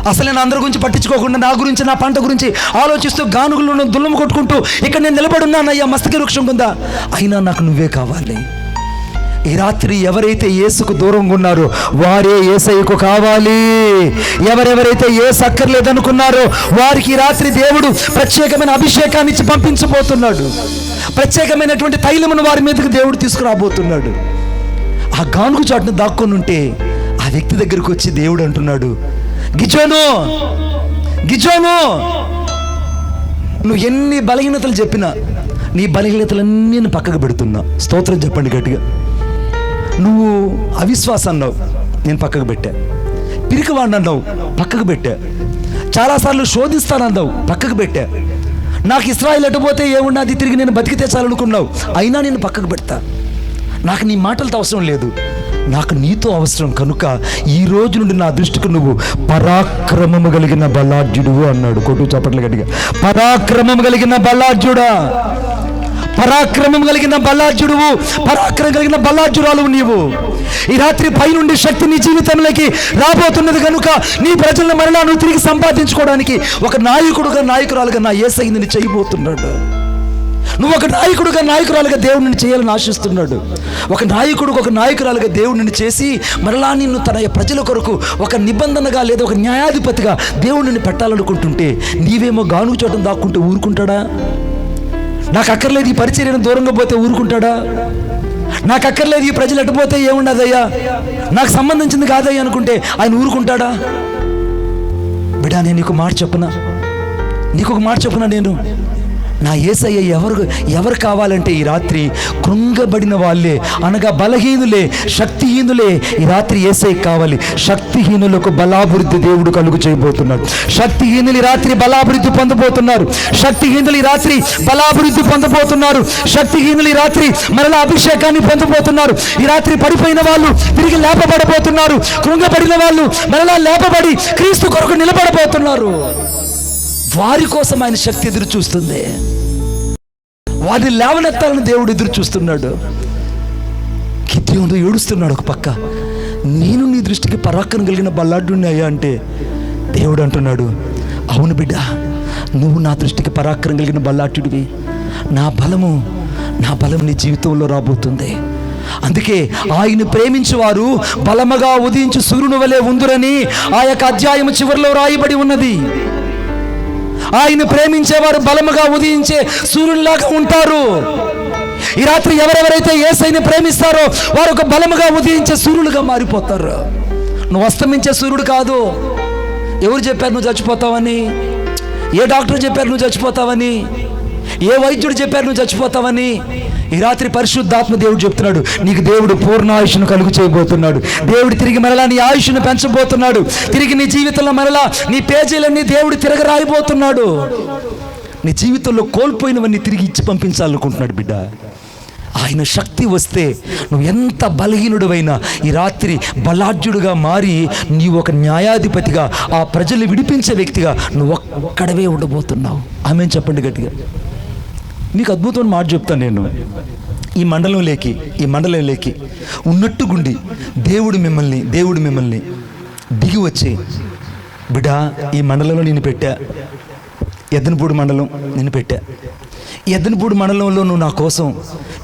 అసలు నేను అందరి గురించి పట్టించుకోకుండా నా గురించి, నా పంట గురించి ఆలోచిస్తూ గానుగులను దుల్లము కొట్టుకుంటూ ఇక్కడ నేను నిలబడున్నానయ్యా, మస్తకి వృక్షం ఉందా, అయినా నాకు నువ్వే కావాలి. ఈ రాత్రి ఎవరైతే యేసుకు దూరంగా ఉన్నారో వారే యేసయ్యకు కావాలి. ఎవరెవరైతే యేసు అక్కర్లేదనుకున్నారో వారికి ఈ రాత్రి దేవుడు ప్రత్యేకమైన అభిషేకాన్ని ఇచ్చి పంపించబోతున్నాడు. ప్రత్యేకమైనటువంటి తైలమును వారి మీదకి దేవుడు తీసుకురాబోతున్నాడు. ఆ గానుగు చాటును దాక్కొని ఉంటే ఆ వ్యక్తి దగ్గరికి వచ్చి దేవుడు అంటున్నాడు, గిజోను గిజోను, నువ్వు ఎన్ని బలహీనతలు చెప్పినా నీ బలహీనతలన్నీ నేను పక్కకు పెడుతున్నా. స్తోత్రం చెప్పండి గట్టిగా. నువ్వు అవిశ్వాసం అన్నావు, నేను పక్కకు పెట్టా. పిరికివాడిని అన్నావు, పక్కకు పెట్టా. చాలాసార్లు శోధిస్తానన్నావు, పక్కకు పెట్టా. నాకు ఇశ్రాయేలు ఎటుపోతే ఏమున్నది, తిరిగి నేను బతికి తెచ్చాలనుకున్నావు, అయినా నేను పక్కకు పెడతా. నాకు నీ మాటలతో అవసరం లేదు, నాకు నీతో అవసరం కనుక ఈ రోజు నుండి నా దృష్టికి నువ్వు పరాక్రమము కలిగిన బలాఢ్యుడు అన్నాడు. కొట్టు చప్పట్లు గట్టిగా. పరాక్రమం కలిగిన బలాఢ్యుడా, పరాక్రమం కలిగిన బలాఢ్యుడువు, పరాక్రమం కలిగిన బలాఢ్యురాలు నీవు. ఈ రాత్రి పైనుండి శక్తి నీ జీవితంలోకి రాబోతున్నది కనుక నీ ప్రజలను మరలా నువ్వు తిరిగి సంపాదించుకోవడానికి ఒక నాయకుడుగా, నాయకురాలుగా నా యేసయ్య నిన్ను చేయబోతున్నాడు. నువ్వు ఒక నాయకుడుగా, నాయకురాలుగా దేవుడు నిన్ను చేయాలని ఆశిస్తున్నాడు. ఒక నాయకుడుగా, ఒక నాయకురాలుగా దేవుడు నిన్ను చేసి మరలా నిన్ను తన ప్రజల కొరకు ఒక నిబంధనగా లేదా ఒక న్యాయాధిపతిగా దేవుడు నిన్ను పెట్టాలనుకుంటుంటే నీవేమో గానుగు చోటను దాక్కుంటే ఊరుకుంటాడా? నాకు అక్కర్లేదు ఈ పరిచర్యను దూరంగా పోతే ఊరుకుంటాడా? నాకు అక్కర్లేదు ఈ ప్రజలు ఎట్టుపోతే ఏముండదయ్యా, నాకు సంబంధించింది కాదయ్యా అనుకుంటే ఆయన ఊరుకుంటాడా? బిడ్డా, నేను నీకు మాట చెప్పునా, నీకు ఒక మాట చెప్పునా, నా యేసయ్య ఎవరు కావాలంటే ఈ రాత్రి కృంగబడిన వాళ్ళే, అనగా బలహీనులే, శక్తిహీనులే ఈ రాత్రి యేసయ్య కావాలి. శక్తిహీనులకు బలాభివృద్ధి దేవుడు కలుగు చేయబోతున్నాడు. శక్తిహీనులు ఈ రాత్రి బలాభివృద్ధి పొందబోతున్నారు. శక్తిహీనులు ఈ రాత్రి బలాభివృద్ధి పొందబోతున్నారు. శక్తిహీనులు ఈ రాత్రి మరలా అభిషేకాన్ని పొందబోతున్నారు. ఈ రాత్రి పడిపోయిన వాళ్ళు తిరిగి లేపబడబోతున్నారు. కృంగబడిన వాళ్ళు మరలా లేపబడి క్రీస్తు కొరకు నిలబడబోతున్నారు. వారి కోసం ఆయన శక్తి ఎదురు చూస్తుంది. వారిని లేవనెత్తాలని దేవుడు ఎదురు చూస్తున్నాడు. గిద్యోను ఏడుస్తున్నాడు ఒక పక్క, నేను నీ దృష్టికి పరాక్రమం కలిగిన బల్లాఢ్యుడిని అయ్యా అంటే దేవుడు అంటున్నాడు, అవును బిడ్డ, నువ్వు నా దృష్టికి పరాక్రమం కలిగిన బల్లాఢ్యుడివి. నా బలము నీ జీవితంలో రాబోతుంది. అందుకే ఆయన ప్రేమించేవారు బలముగా ఉదయించు సూర్యుని వలె ఉందురని ఆ యొక్క అధ్యాయం చివరిలో రాయబడి ఉన్నది. ఆయన ప్రేమించేవారు బలముగా ఉదయించే సూర్యునిలాగా ఉంటారు. ఈ రాత్రి ఎవరెవరైతే యేసయ్యని ప్రేమిస్తారో వారు ఒక బలముగా ఉదయించే సూర్యులుగా మారిపోతారు. నువ్వు అస్తమించే సూర్యుడు కాదు. ఎవరు చెప్పారు నువ్వు చచ్చిపోతావని? ఏ డాక్టర్ చెప్పారు నువ్వు చచ్చిపోతావని? ఏ వైద్యుడు చెప్పారు నువ్వు చచ్చిపోతావని? ఈ రాత్రి పరిశుద్ధాత్మ దేవుడు చెప్తున్నాడు, నీకు దేవుడు పూర్ణ ఆయుష్ను కలుగు చేయబోతున్నాడు. దేవుడు తిరిగి మరలా నీ ఆయుష్ను పెంచబోతున్నాడు. తిరిగి నీ జీవితంలో మరలా నీ పేజీలన్నీ దేవుడు తిరగరాయబోతున్నాడు. నీ జీవితంలో కోల్పోయినవన్నీ తిరిగి ఇచ్చి పంపించాలనుకుంటున్నాడు బిడ్డ. ఆయన శక్తి వస్తే నువ్వు ఎంత బలహీనుడివైనా ఈ రాత్రి బలాఢ్యుడుగా మారి నీవు ఒక న్యాయాధిపతిగా, ఆ ప్రజలు విడిపించే వ్యక్తిగా నువ్వు ఒక్కడవే ఉండబోతున్నావు. ఆమె చెప్పండి గట్టిగా. మీకు అద్భుతమైన మాట చెప్తాను నేను. ఈ మండలంలోకి ఉన్నట్టుగుండి దేవుడు మిమ్మల్ని దిగి వచ్చి, బిడ్డ ఈ మండలంలో నేను పెట్టా, ఎద్దనపూడి మండలం నేను పెట్టా, ఎద్దనపూడి మండలంలో నువ్వు నా కోసం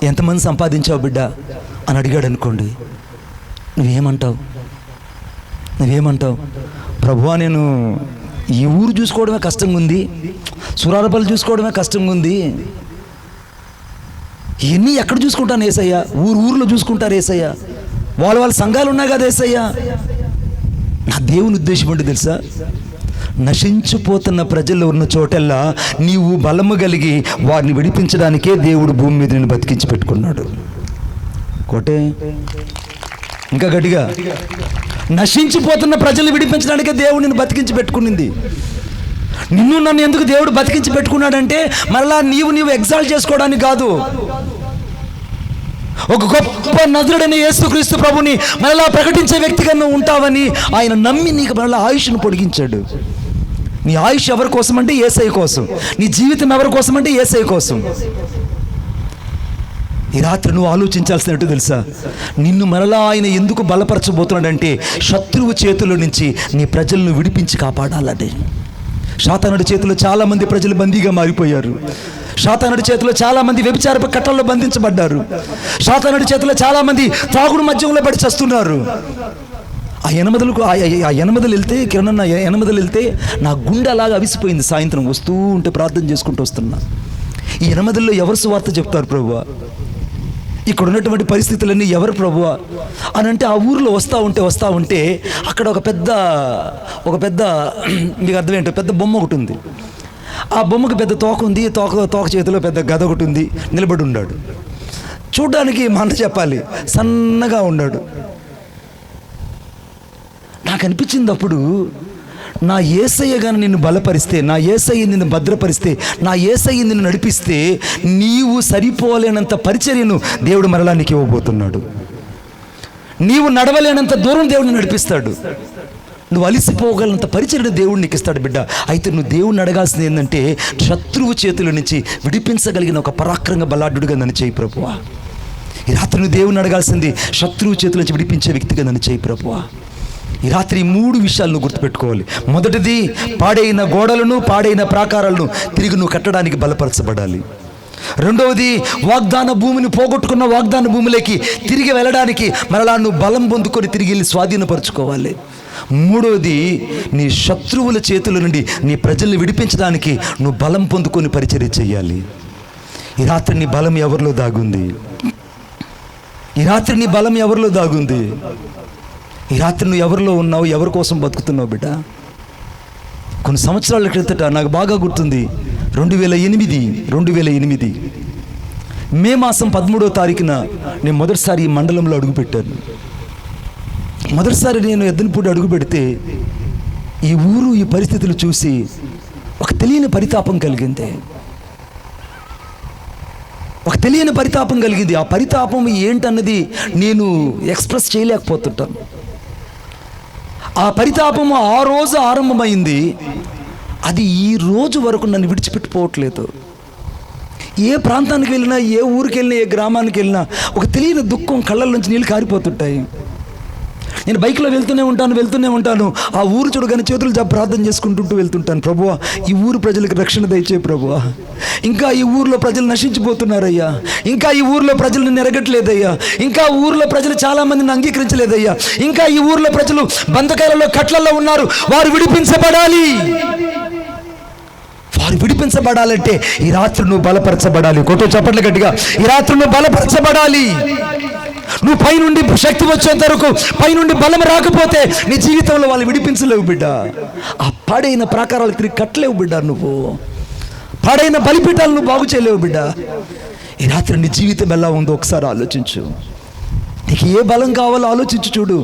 ఎంతమంది సంపాదించావు బిడ్డ అని అడిగాడు అనుకోండి, నువ్వేమంటావు? ప్రభువా, నేను ఈ ఊరు చూసుకోవడమే కష్టంగా ఉంది, సురారపల్లి చూసుకోవడమే కష్టంగా ఉంది, ఇవన్నీ ఎక్కడ చూసుకుంటాను యేసయ్య? ఊర్లో చూసుకుంటారు యేసయ్య, వాళ్ళ సంఘాలు ఉన్నాయి కదా యేసయ్య. నా దేవుని ఉద్దేశం ఏంటో తెలుసా? నశించిపోతున్న ప్రజలు ఉన్న చోటల్లా నీవు బలము కలిగి వారిని విడిపించడానికే దేవుడు భూమి మీద నేను బతికించి పెట్టుకున్నాడు. కోటే ఇంకా గట్టిగా, నశించిపోతున్న ప్రజలు విడిపించడానికే దేవుడు నేను బతికించి పెట్టుకునింది. నన్ను ఎందుకు దేవుడు బతికించి పెట్టుకున్నాడంటే మరలా నీవు ఎగ్జాల్ట్ చేసుకోవడానికి కాదు. ఒక గొప్ప నజరుడైన యేసుక్రీస్తు ప్రభుని మరలా ప్రకటించే వ్యక్తిగా నువ్వు ఉంటావని ఆయన నమ్మి నీకు మరలా ఆయుష్ను పొడిగించాడు. నీ ఆయుష్ ఎవరి కోసం అంటే యేసయ్య కోసం. నీ జీవితం ఎవరి కోసం అంటే యేసయ్య కోసం. ఈ రాత్రి నువ్వు ఆలోచించాల్సినట్టు తెలుసా? నిన్ను మరలా ఆయన ఎందుకు బలపరచబోతున్నాడంటే శత్రువు చేతుల నుంచి నీ ప్రజలను విడిపించి కాపాడాలని. సాతానుడి చేతిలో చాలామంది ప్రజలు బందీగా మారిపోయారు. సాతానుడి చేతిలో చాలామంది వ్యభిచారపు కట్టల్లో బంధించబడ్డారు. సాతానుడి చేతిలో చాలామంది త్రాగుడు మధ్యంలో పడి చస్తున్నారు. ఆ ఎనమదలు వెళ్తే కిరణ్ ఎనమదలు వెళ్తే నా గుండె అలాగా అవిసిపోయింది. సాయంత్రం వస్తూ ఉంటే ప్రార్థన చేసుకుంటూ వస్తున్నా. ఈ ఎనమదల్లో ఎవరు సువార్త చెప్తారు ప్రభువా? ఇక్కడ ఉన్నటువంటి పరిస్థితులన్నీ ఎవరు ప్రభువా అని అంటే ఆ ఊరిలో వస్తూ ఉంటే అక్కడ ఒక పెద్ద మీకు అర్థం ఏంటో, పెద్ద బొమ్మ ఒకటి ఉంది. ఆ బొమ్మకు పెద్ద తోక ఉంది. తోక చేతిలో పెద్ద గద ఒకటి ఉంది. నిలబడి ఉన్నాడు. చూడ్డానికి మాట చెప్పాలి, సన్నగా ఉన్నాడు. నాకు అనిపించింది అప్పుడు, నా యేసయ్య గాని నిన్ను బలపరిస్తే, నా యేసయ్య నిన్ను భద్రపరిస్తే, నా యేసయ్య నిన్ను నడిపిస్తే నీవు సరిపోలేనంత పరిచర్యను దేవుడు మరలా నీకు ఇవ్వబోతున్నాడు. నీవు నడవలేనంత దూరం దేవుడిని నడిపిస్తాడు. నువ్వు అలిసిపోగలంత పరిచర్యను దేవుడు నీకు ఇస్తాడు బిడ్డ. అయితే నువ్వు దేవుడిని అడగాల్సింది ఏంటంటే, శత్రువు చేతుల నుంచి విడిపించగలిగిన ఒక పరాక్రమ బలాఢ్యుడిగా నన్ను చేయి ప్రభువా. ఈ రాత్రి నువ్వు దేవుడిని అడగాల్సింది, శత్రువు చేతుల నుంచి విడిపించే వ్యక్తిగా నన్ను చేయి ప్రభువా. ఈ రాత్రి 3 విషయాలను గుర్తుపెట్టుకోవాలి. మొదటిది, పాడైన గోడలను, పాడైన ప్రాకారాలను తిరిగి నువ్వు కట్టడానికి బలపరచబడాలి. రెండవది, వాగ్దాన భూమిని పోగొట్టుకున్న వాగ్దాన భూమిలోకి తిరిగి వెళ్ళడానికి మరలా నువ్వు బలం పొందుకొని తిరిగి వెళ్ళి స్వాధీనపరచుకోవాలి. మూడవది, నీ శత్రువుల చేతుల నుండి నీ ప్రజల్ని విడిపించడానికి నువ్వు బలం పొందుకొని పరిచర్య చేయాలి. ఈ రాత్రి నీ బలం ఎవరిలో దాగుంది? ఈ రాత్రి నీ బలం ఎవరిలో దాగుంది? ఈ రాత్రి నువ్వు ఎవరిలో ఉన్నావు? ఎవరి కోసం బతుకుతున్నావు బిడ్డ? కొన్ని సంవత్సరాల క్రితట నాకు బాగా గుర్తుంది, 2008 మే మాసం 13వ తారీఖున నేను మొదటిసారి ఈ మండలంలో అడుగుపెట్టాను. మొదటిసారి నేను ఎద్దనపూడి అడుగు పెడితే ఈ ఊరు, ఈ పరిస్థితులు చూసి ఒక తెలియని పరితాపం కలిగింది. ఆ పరితాపం ఏంటన్నది నేను ఎక్స్ప్రెస్ చేయలేకపోతుంటాను. ఆ పరితాపము ఆ రోజు ఆరంభమైంది, అది ఈ రోజు వరకు నన్ను విడిచిపెట్టిపోవట్లేదు. ఏ ప్రాంతానికి వెళ్ళినా, ఏ ఊరికి వెళ్ళినా, ఏ గ్రామానికి వెళ్ళినా ఒక తెలియని దుఃఖం కళ్ళ నుంచి నీళ్ళు కారిపోతుంటాయి. నేను బైక్లో వెళ్తూనే ఉంటాను. ఆ ఊరు చూడగానే చేతులు ప్రార్థన చేసుకుంటూ వెళ్తుంటాను. ప్రభువా, ఈ ఊరు ప్రజలకు రక్షణ దయచే ప్రభువా. ఇంకా ఈ ఊర్లో ప్రజలు నశించిపోతున్నారయ్యా. ఇంకా ఈ ఊర్లో ప్రజలు నిన్ను ఎరగట్లేదయ్యా. ఇంకా ఊర్లో ప్రజలు చాలా మందిని అంగీకరించలేదయ్యా. ఇంకా ఈ ఊర్లో ప్రజలు బంధకాలలో, కట్లలో ఉన్నారు. వారు విడిపించబడాలంటే ఈ రాత్రి నువ్వు బలపరచబడాలి. కొట్టు చప్పట్లు గట్టిగా. ఈ రాత్రి నువ్వు బలపరచబడాలి. నువ్వు పైనుండి శక్తి వచ్చేంత వరకు, పైనుండి బలం రాకపోతే నీ జీవితంలో వాళ్ళు విడిపించలేవు బిడ్డ. ఆ పాడైన ప్రాకారాలు తిరిగి కట్టలేవు బిడ్డ. నువ్వు పాడైన బలిపీఠాలు నువ్వు బాగు చేయలేవు బిడ్డ. ఈ రాత్రి నీ జీవితం ఎలా ఉందో ఒకసారి ఆలోచించు. నీకు ఏ బలం కావాలో ఆలోచించు చూడు.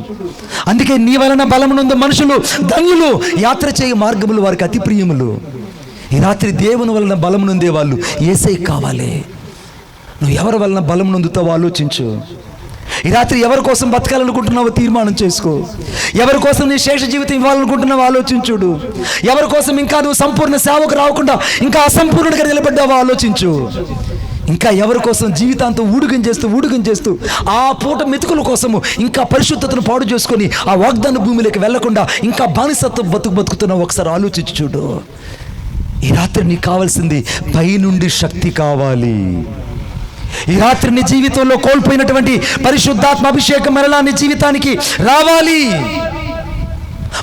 అందుకే నీ వలన బలమునందు మనుషులు ధన్యులు, యాత్ర చేయ మార్గములు వారికి అతి ప్రియములు. ఈ రాత్రి దేవుని వలన బలం నొందే వాళ్ళు యేసయ్య కావాలి. నువ్వు ఎవరి వలన బలం నొందుతావో ఆలోచించు. ఈ రాత్రి ఎవరి కోసం బతకాలనుకుంటున్నావో తీర్మానం చేసుకో. ఎవరి కోసం నీ శేష జీవితం ఇవ్వాలనుకుంటున్నావో ఆలోచించుడు. ఎవరి కోసం ఇంకా నువ్వు సంపూర్ణ సేవకు రాకుండా ఇంకా అసంపూర్ణుడిగా నిలబడ్డావో ఆలోచించు. ఇంకా ఎవరి కోసం జీవితాంతం ఊడుగం చేస్తూ ఆ పూట మెతుకుల కోసము ఇంకా పరిశుద్ధతను పాడు చేసుకొని ఆ వాగ్దాన భూమిలోకి వెళ్లకుండా ఇంకా బానిసత్వం బతుకుతున్నావు ఒకసారి ఆలోచించి చూడు. ఈ రాత్రి నీకు కావాల్సింది పైనుండి శక్తి కావాలి. ఈ రాత్రి నీ జీవితంలో కోల్పోయినటువంటి పరిశుద్ధాత్మ అభిషేకం మరలా నీ జీవితానికి రావాలి.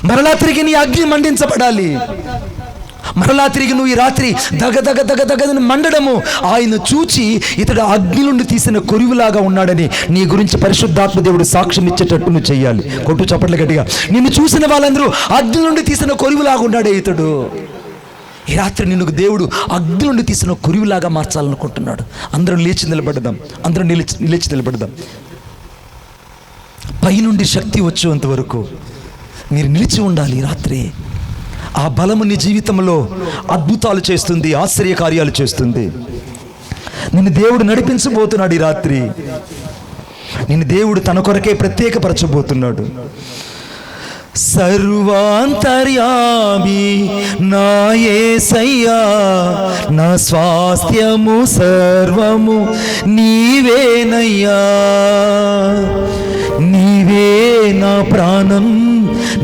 మరలా తిరిగి నీ అగ్ని మండించబడాలి. మరలా తిరిగి నువ్వు ఈ రాత్రి దగదని మండడము ఆయన చూచి ఇతడు అగ్ని నుండి తీసిన కొరివిలాగా ఉన్నాడని నీ గురించి పరిశుద్ధాత్మ దేవుడు సాక్ష్యం ఇచ్చేటట్టు నువ్వు చెయ్యాలి. కొట్టు చప్పట్లు గట్టిగా. నిన్ను చూసిన వాళ్ళందరూ అగ్ని నుండి తీసిన కొరివిలాగా ఉన్నాడే ఇతడు. ఈ రాత్రి నిన్ను దేవుడు అగ్ని నుండి తీసిన కొరివిలాగా మార్చాలనుకుంటున్నాడు. అందరం లేచి నిలబడదాం. పైనుండి శక్తి వచ్చేంత వరకు మీరు నిలిచి ఉండాలి. ఈ రాత్రి ఆ బలము నీ జీవితంలో అద్భుతాలు చేస్తుంది, ఆశ్చర్య కార్యాలు చేస్తుంది. నిన్ను దేవుడు నడిపించబోతున్నాడు. ఈ రాత్రి నిన్ను దేవుడు తన కొరకే ప్రత్యేకపరచబోతున్నాడు. సర్వాంతర్యామి నా యేసయ్యా, నా స్వాస్థ్యము సర్వము నీవేనయ్యా. నీవే నా ప్రాణం,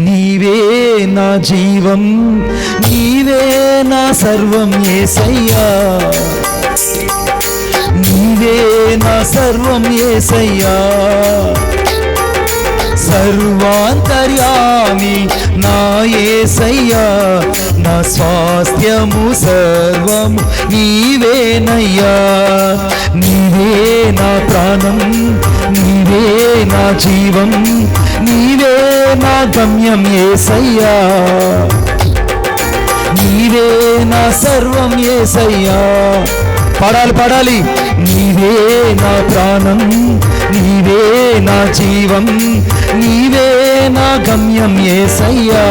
నీవే నా జీవం, నీవే నా సర్వం యేసయ్యా. నీవే నా సర్వం యేసయ్యా. సర్వాంతర్యామి నా యేసయ్యా, నా స్వాస్థ్యము సర్వము నీవేనయ్యా. నీవే నా ప్రాణం, నీవే నా జీవం, నీవే నా గమ్యం యేసయ్యా. నీవే నా సర్వం యేసయ్యా. పాడాలి. నీవే నా ప్రాణం, నీవే నా జీవం, నీవే నా గమ్యం యేసయ్యా.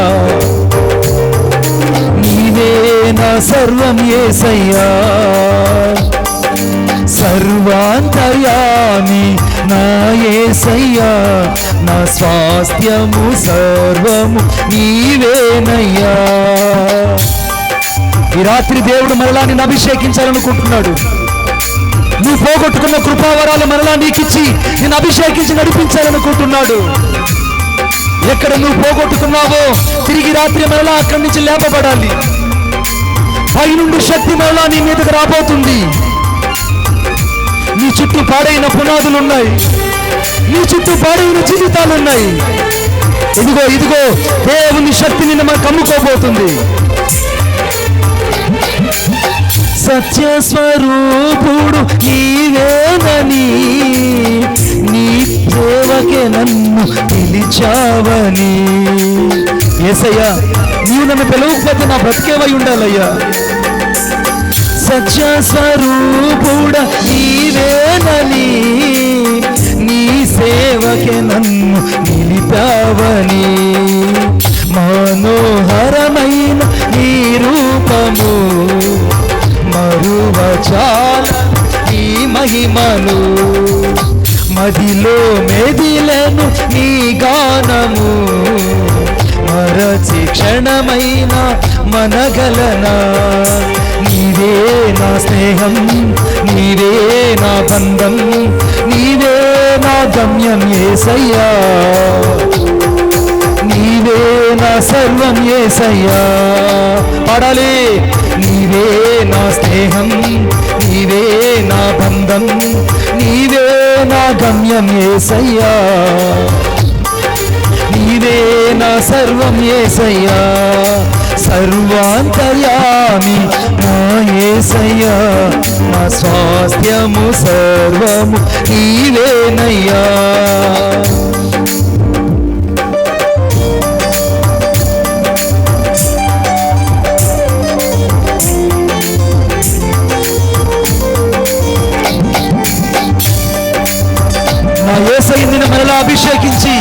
నీవే నా సర్వం యేసయ్యా. సర్వాంతర్యామి నా యేసయ్యా, నా స్వాస్థ్యము సర్వము నీవేనయ్యా. ఈ రాత్రి దేవుడు మరలా నిన్ను అభిషేకించాలనుకుంటున్నాడు. నువ్వు పోగొట్టుకున్న కృపావరాలు మరలా నీకిచ్చి నిన్ను అభిషేకించి నడిపించాలనుకుంటున్నాడు. ఎక్కడ నువ్వు పోగొట్టుకున్నావో తిరిగి రాత్రి మరలా అక్కడి నుంచి లేపబడాలి. పైనుండి శక్తి మరలా నీ మీదకి రాబోతుంది. నీ చుట్టూ పాడైన పునాదులు ఉన్నాయి, నీ చుట్టూ పాడైన జీవితాలు ఉన్నాయి. ఇదిగో దేవుని శక్తి నిన్ను మనకు కమ్ముకోబోతుంది. సత్యస్వరూపుడు నీవేనని, నీ సేవకే నన్ను పిలిచావని. యేసయ్యా, నీవు నన్ను పిలవకపోతే నా బ్రతికేవై ఉండాలయ్యా. సత్య స్వరూపుడ నీవేనని, నీ సేవకే నన్ను నిలిపావని, మనోహరమైన నీ రూపము మరువచాల నీ మహిమను, మదిలో మెదిలను నీ గానము, మరచి క్షణమైన మనగలనా, నీవే నా స్నేహం, నీవే నా బంధం, నీవే నా గమ్యం యేసయ్యా, నీవే నా సర్వం యేసయ్యా. పాడాలి. నీవే నా స్నేహం, నీవే నా బంధం, నీవే నా గమ్యం యేసయ్యా, నీవే నా సర్వం యేసయ్యా. సర్వాంతర్యామి నా యేసయ్యా, నా స్వాస్థ్యము సర్వము నీవేనయ్యా. నా యేసయ్యని మనలా అభిషేకించి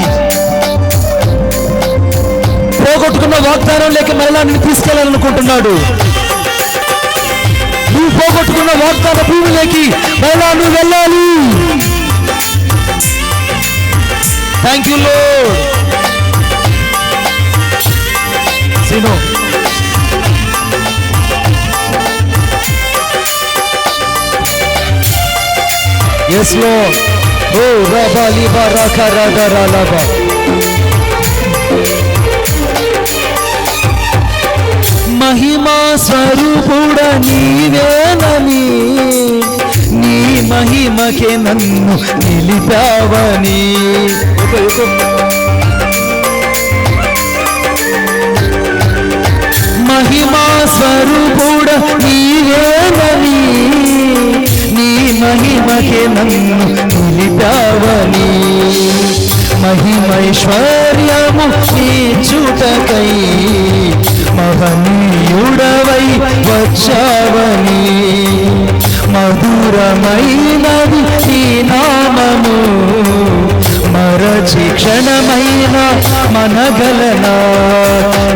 పోగొట్టుకున్న వాగ్దానం లేక మరలా నిన్ను తీసుకెళ్లాలనుకుంటున్నాడు. నువ్వు పోగొట్టుకున్న వాగ్దాన భూమిలోకి మరలా నువ్వు వెళ్ళాలి. Thank you lord. Sino yes Lord. ఓ రబా లిబా రకా రగా రలబా. మహిమా స్వరూపుడ నీవేనని, నీ మహిమకే నన్ను నిలిపావని, మహిమా స్వరూపుడ నీవేనని, నీ మహిమకే నన్ను నిలిపావని, మహిమైశ్వర్యము నీచుటకై మహనీయుడవై వచ్చావని, మధురమైనది నీ నామము, మరచి క్షణమైన మనగలనా,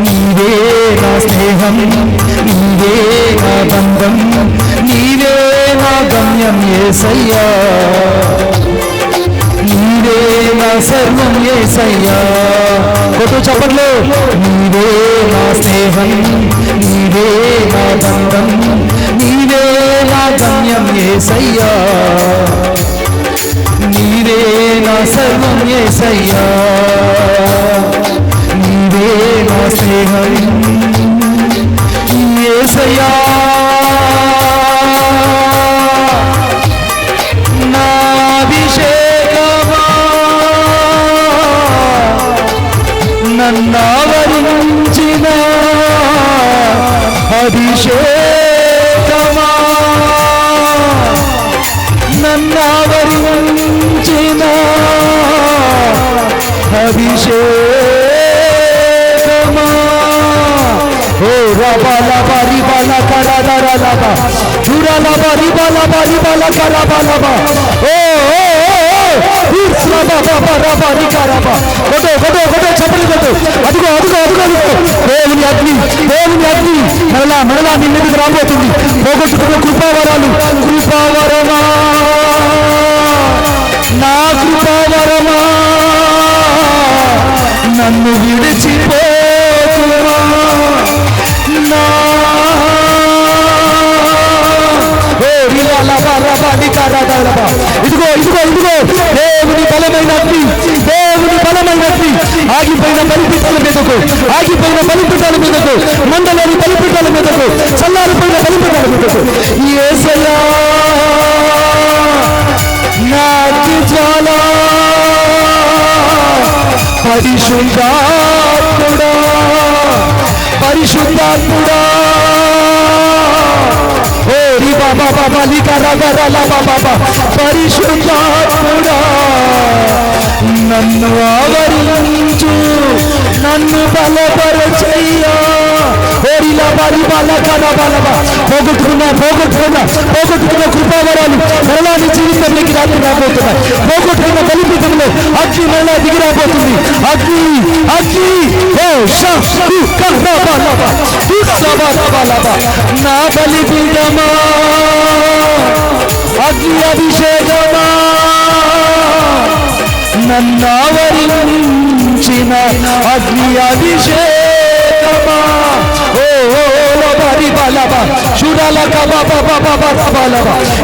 నీవే నా స్నేహం, నీవే నా బంధం, నీవే నా గమ్యం యేసయ్యా, నీవే నా సర్వం యేసయ్యా. కొట్టు చప్పట్లు. నీవే నా స్నేహం, నీవే నా బంధం, నీవే నా గమ్యం యేసయ్యా, నీవే నా సర్వం యేసయ్యా, నీవే నా స్నేహం యేసయ్యా. నన్నావరించిన అభిషేకమా, నన్నావరించిన అభిషేకమా. ఓ రబలబా రిబల కరదరలబా చురలబా రిబలబా రిబల కరబలబా. ఓ దేవుని అగ్ని, దేవుని అగ్ని మరలా మరలా నీ మీదకి రాబోతుంది. పోగొట్టుకున్న కృపావరాలు, కృపావరమా నా కృపావరమా, నన్ను విడిచిపోతుమా నా ఇదిగో ఇదిగో ఇదిగో దేవుని బలమైన అగ్ని, దేవుని బలమైన అగ్ని. ఆగిపోయిన బలిపీఠాల మీదకు, ఆగిపోయిన బలిపీఠాల మీదకు, మండలోని బలిపీఠాల మీదకు, చల్లారిపోయిన బలిపీఠాల మీదకు యేసయ్యా నా అగ్ని జ్వాల. పరిశుద్ధాత్ముడా, పరిశుద్ధాత్ముడా, ఓ రి బాబా బాబా లిక రగరల బాబా, పరిశుద్ధాత్ముడా నన్ను ఆవరించు, నన్ను బలపరచయ్యా. ఓరి పోగొట్టుకున్న కృపావరాలు మరలా నీ జీవితంలోకి రాత్రి రాబోతున్నాయి. పోగొట్టుకున్న బలిపీఠంలో అగ్ని మరలా దిగి రాబోతుంది. అగ్ని అగ్ని నా బలిపీఠమా, అగ్ని అభిషేకమా, నన్నావరించిన అగ్ని అభిషేకమా.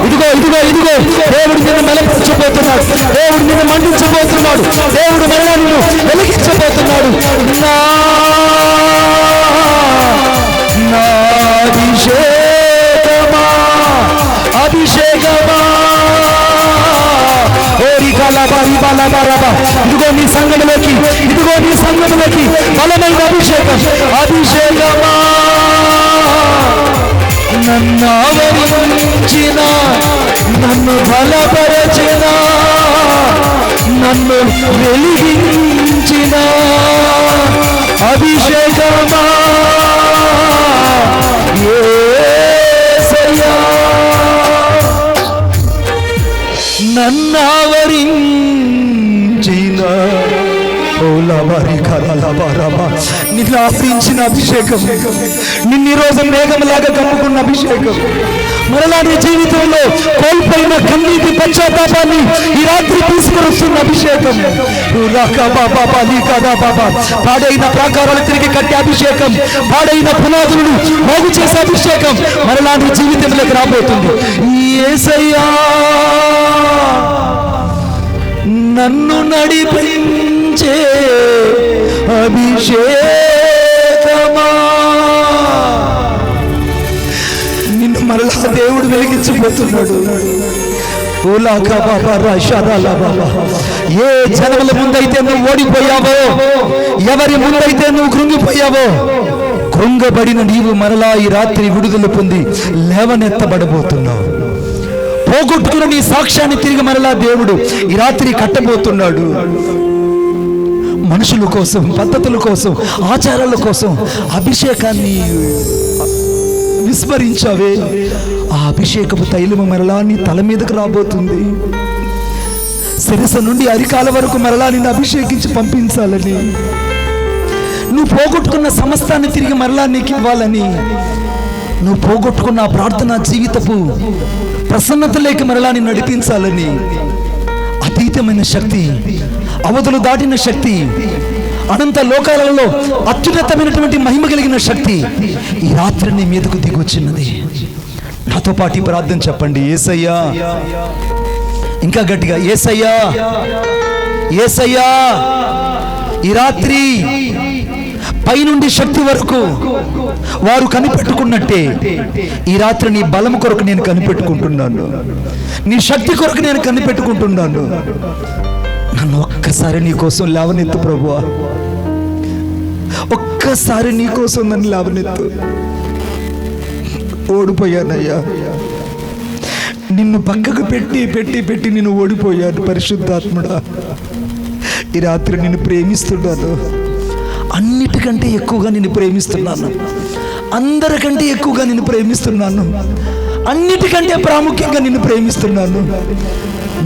ఇదిగో ఇదిగో ఇదిగో దేవుడు నిన్ను మెలపించబోతున్నాడు. దేవుడు నిన్ను మండించబోతున్నాడు. దేవుడు మరలా నిన్ను వెలిగించబోతున్నాడు. నా అభిషేకమా, అభిషేకమా. ఇదిగో నీ సంఘంలోకి, ఇదిగో నీ సంఘంలోకి బలమైన అభిషేకం. అభిషేకమా, నన్ను ఆవరించిన, నన్ను బలపరచిన, నన్ను వెలిగించిన అభిషేకమా. యేసయ్యా, నన్ను ఆవరించిన, నిన్ను ఆవరించిన అభిషేకం, నిన్ను ఈ రోజు మేఘంలాగా కమ్ముకున్న అభిషేకం, మరలా నీ జీవితంలో కోల్పోయిన కన్నీటి పశ్చాత్తాపాన్ని ఈ రాత్రి తీసుకొస్తున్న అభిషేకం. పాడైన ప్రాకారాలు తిరిగి కట్టే అభిషేకం, పాడైన పునాదులను బాగు చేసే అభిషేకం మరలా నీ జీవితంలోకి రాబోతుంది. యేసయ్యా, నన్ను నడిపించే అభిషేకమా. నిన్ను మరలా దేవుడు వెలిగించబోతున్నాడు. ఏ జనముల ముందైతే నువ్వు ఓడిపోయావో, ఎవరి ముందైతే నువ్వు కృంగిపోయావో, కృంగబడిన నీవు మరలా ఈ రాత్రి విడుదల పొంది లేవనెత్తబడబోతున్నావు. పోగొట్టుకున్న నీ సాక్ష్యాన్ని తిరిగి మరలా దేవుడు ఈ రాత్రి కట్టబోతున్నాడు. మనుషుల కోసం, పద్ధతుల కోసం, ఆచారాల కోసం అభిషేకాన్ని విస్మరించావే, ఆ అభిషేకపు తైలము మరలా నీ తల మీదకు రాబోతుంది. శిరస్సు నుండి అరికాల వరకు మరలా నిన్ను అభిషేకించి పంపించాలని, నువ్వు పోగొట్టుకున్న సమస్తాన్ని తిరిగి మరలా నీకు ఇవ్వాలని, నువ్వు పోగొట్టుకున్న ప్రార్థనా జీవితపు ప్రసన్నతలోకి మరలా నిన్ను నడిపించాలని, అతీతమైన శక్తి, అవధులు దాటిన శక్తి, అనంత లోకాలలో అత్యున్నతమైనటువంటి మహిమ కలిగిన శక్తి ఈ రాత్రి నీ మీదకు దిగొచ్చినది. నాతో పాటు ప్రార్థన చెప్పండి. యేసయ్యా, ఇంకా గట్టిగా యేసయ్యా, యేసయ్యా. ఈ రాత్రి పైనుండి శక్తి వరకు వారు కనిపెట్టుకున్నట్టే ఈ రాత్రి నీ బలం కొరకు నేను కనిపెట్టుకుంటున్నాను, నీ శక్తి కొరకు నేను కనిపెట్టుకుంటున్నాను. నన్ను ఒక్కసారి నీ కోసం లేవనెత్తు ప్రభువా, ఒక్కసారి నీ కోసం నన్ను లేవనెత్తు. ఓడిపోయానయ్యా, నిన్ను పక్కకు పెట్టి పెట్టి పెట్టి నేను ఓడిపోయాను. పరిశుద్ధాత్ముడా, ఈ రాత్రి నిన్ను ప్రేమిస్తున్నాను. అన్నిటికంటే ఎక్కువగా నిన్ను ప్రేమిస్తున్నాను. అందరికంటే ఎక్కువగా నిన్ను ప్రేమిస్తున్నాను. అన్నిటికంటే ప్రాముఖ్యంగా నిన్ను ప్రేమిస్తున్నాను.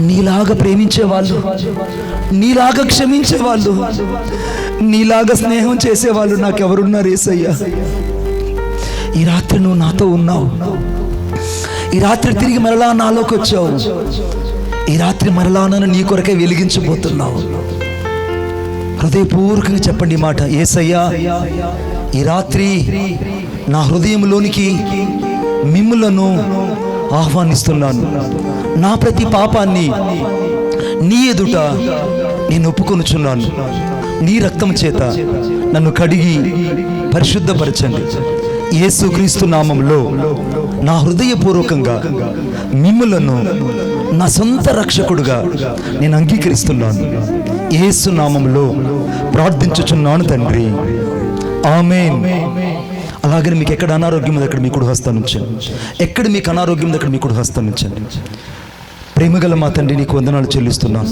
నీలాగా ప్రేమించేవాళ్ళు, నీలాగా క్షమించేవాళ్ళు, నీలాగా స్నేహం చేసేవాళ్ళు నాకెవరున్నారు యేసయ్యా? ఈ రాత్రి నువ్వు నాతో ఉన్నావు. ఈ రాత్రి తిరిగి మరలా నాలోకి వచ్చావు. ఈ రాత్రి మరలా నన్ను నీ కొరకే వెలిగించబోతున్నావు. హృదయపూర్వకంగా చెప్పండి ఈ మాట. యేసయ్యా, ఈ రాత్రి నా హృదయంలోనికి మిమ్ములను ఆహ్వానిస్తున్నాను. నా ప్రతి పాపాన్ని నీ ఎదుట నేను ఒప్పుకొనుచున్నాను. నీ రక్తం చేత నన్ను కడిగి పరిశుద్ధపరచండి. యేసుక్రీస్తు నామములో నా హృదయపూర్వకంగా మిమ్ములను నా సొంత రక్షకుడుగా నేను అంగీకరిస్తున్నాను. యేసు నామములో ప్రార్థించుచున్నాను తండ్రి, ఆమేన్. అలాగని మీకు ఎక్కడ అనారోగ్యం ఉంది అక్కడ మీ కుడి హస్తం ఉంచండి. ఎక్కడ మీకు అనారోగ్యం ఉంది అక్కడ మీ కుడి హస్తం ఉంచండి. ప్రేమగల మా తండ్రి, నీకు వందనాలు చెల్లిస్తున్నాను.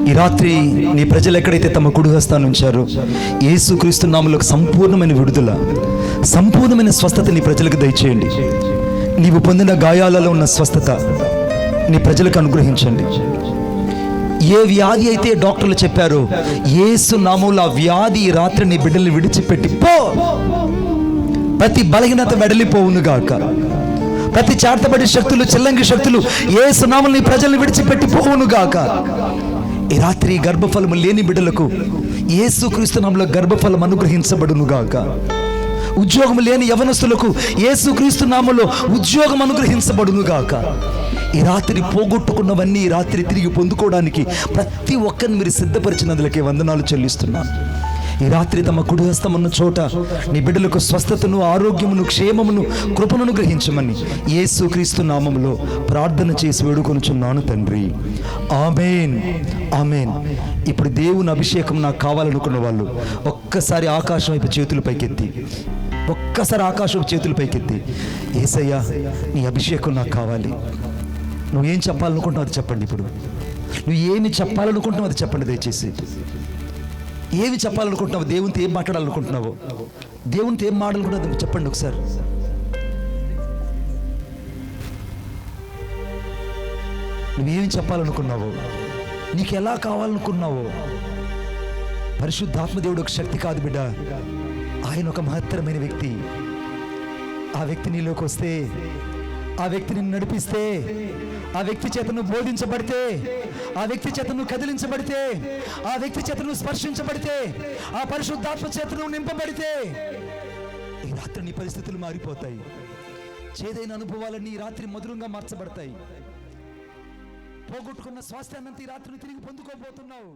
ఈ రాత్రి నీ ప్రజలు ఎక్కడైతే తమ కుడి హస్తాన్ని ఉంచారో యేసుక్రీస్తు నామములో సంపూర్ణమైన విడుదల, సంపూర్ణమైన స్వస్థత నీ ప్రజలకు దయచేయండి. నీవు పొందిన గాయాలలో ఉన్న స్వస్థత నీ ప్రజలకు అనుగ్రహించండి. ఏ వ్యాధి అయితే డాక్టర్లు చెప్పారో యేసు నామములో ఆ వ్యాధి ఈ రాత్రి నీ బిడ్డల్ని విడిచిపెట్టి పో. ప్రతి బలహీనత వెడలిపోవునుగాక. ప్రతి చాటబడి శక్తులు, చిల్లంగి శక్తులు యేసు నామములో నీ ప్రజల్ని విడిచిపెట్టి పోవునుగాక. ఈ రాత్రి గర్భఫలము లేని బిడ్డలకు యేసుక్రీస్తు నామములో గర్భఫలం అనుగ్రహించబడునుగాక. ఉద్యోగం లేని యవనస్తులకు యేసుక్రీస్తు నామములో ఉద్యోగం అనుగ్రహించబడునుగాక. ఈ రాత్రి పోగొట్టుకున్నవన్నీ ఈ రాత్రి తిరిగి పొందుకోవడానికి ప్రతి ఒక్కరిని మీరు సిద్ధపరిచినందులకే వందనాలు చెల్లిస్తున్నాను. ఈ రాత్రి తమ కుడి హస్తం ఉన్న చోట నీ బిడ్డలకు స్వస్థతను, ఆరోగ్యమును, క్షేమమును, కృపను గ్రహించమని యేసుక్రీస్తు నామములో ప్రార్థన చేసి వేడుకొనుచున్నాను తండ్రి. ఆమేన్, ఆమేన్. ఇప్పుడు దేవుని అభిషేకం నాకు కావాలనుకున్న వాళ్ళు ఒక్కసారి ఆకాశం వైపు చేతులు పైకెత్తి, ఒక్కసారి ఆకాశం చేతులు పైకెత్తి, యేసయ్యా నీ అభిషేకం నాకు కావాలి. నువ్వేం చెప్పాలనుకుంటున్నావు అది చెప్పండి. ఇప్పుడు నువ్వు ఏమి చెప్పాలనుకుంటున్నావు అది చెప్పండి దయచేసి. ఏమి చెప్పాలనుకుంటున్నావు, దేవునితో ఏం మాట్లాడాలనుకుంటున్నావు, దేవునితో ఏం మాట్లాడుకుంటున్నావు చెప్పండి ఒకసారి. నువ్వేమి చెప్పాలనుకున్నావో, నీకు ఎలా కావాలనుకున్నావో. పరిశుద్ధాత్మ దేవుడు ఒక శక్తి కాదు బిడ్డ, ఆయన ఒక మహత్తరమైన వ్యక్తి. ఆ వ్యక్తి నీలోకి వస్తే, ఆ వ్యక్తి నిన్ను నడిపిస్తే, ఆ వ్యక్తి చేత నువ్వు బోధించబడితే, ఆ వ్యక్తి చేత నువ్వు కదిలించబడితే, ఆ వ్యక్తి చేత నువ్వు స్పర్శించబడితే, ఆ పరిశుద్ధాత్మ చేత నువ్వు నింపబడితే ఈ రాత్రి నీ పరిస్థితులు మారిపోతాయి. చేదైన అనుభవాలన్నీ ఈ రాత్రి మధురంగా మార్చబడతాయి. పోగొట్టుకున్న స్వాస్థ్యాన్నంతా ఈ రాత్రిని తిరిగి పొందుకోబోతున్నావు.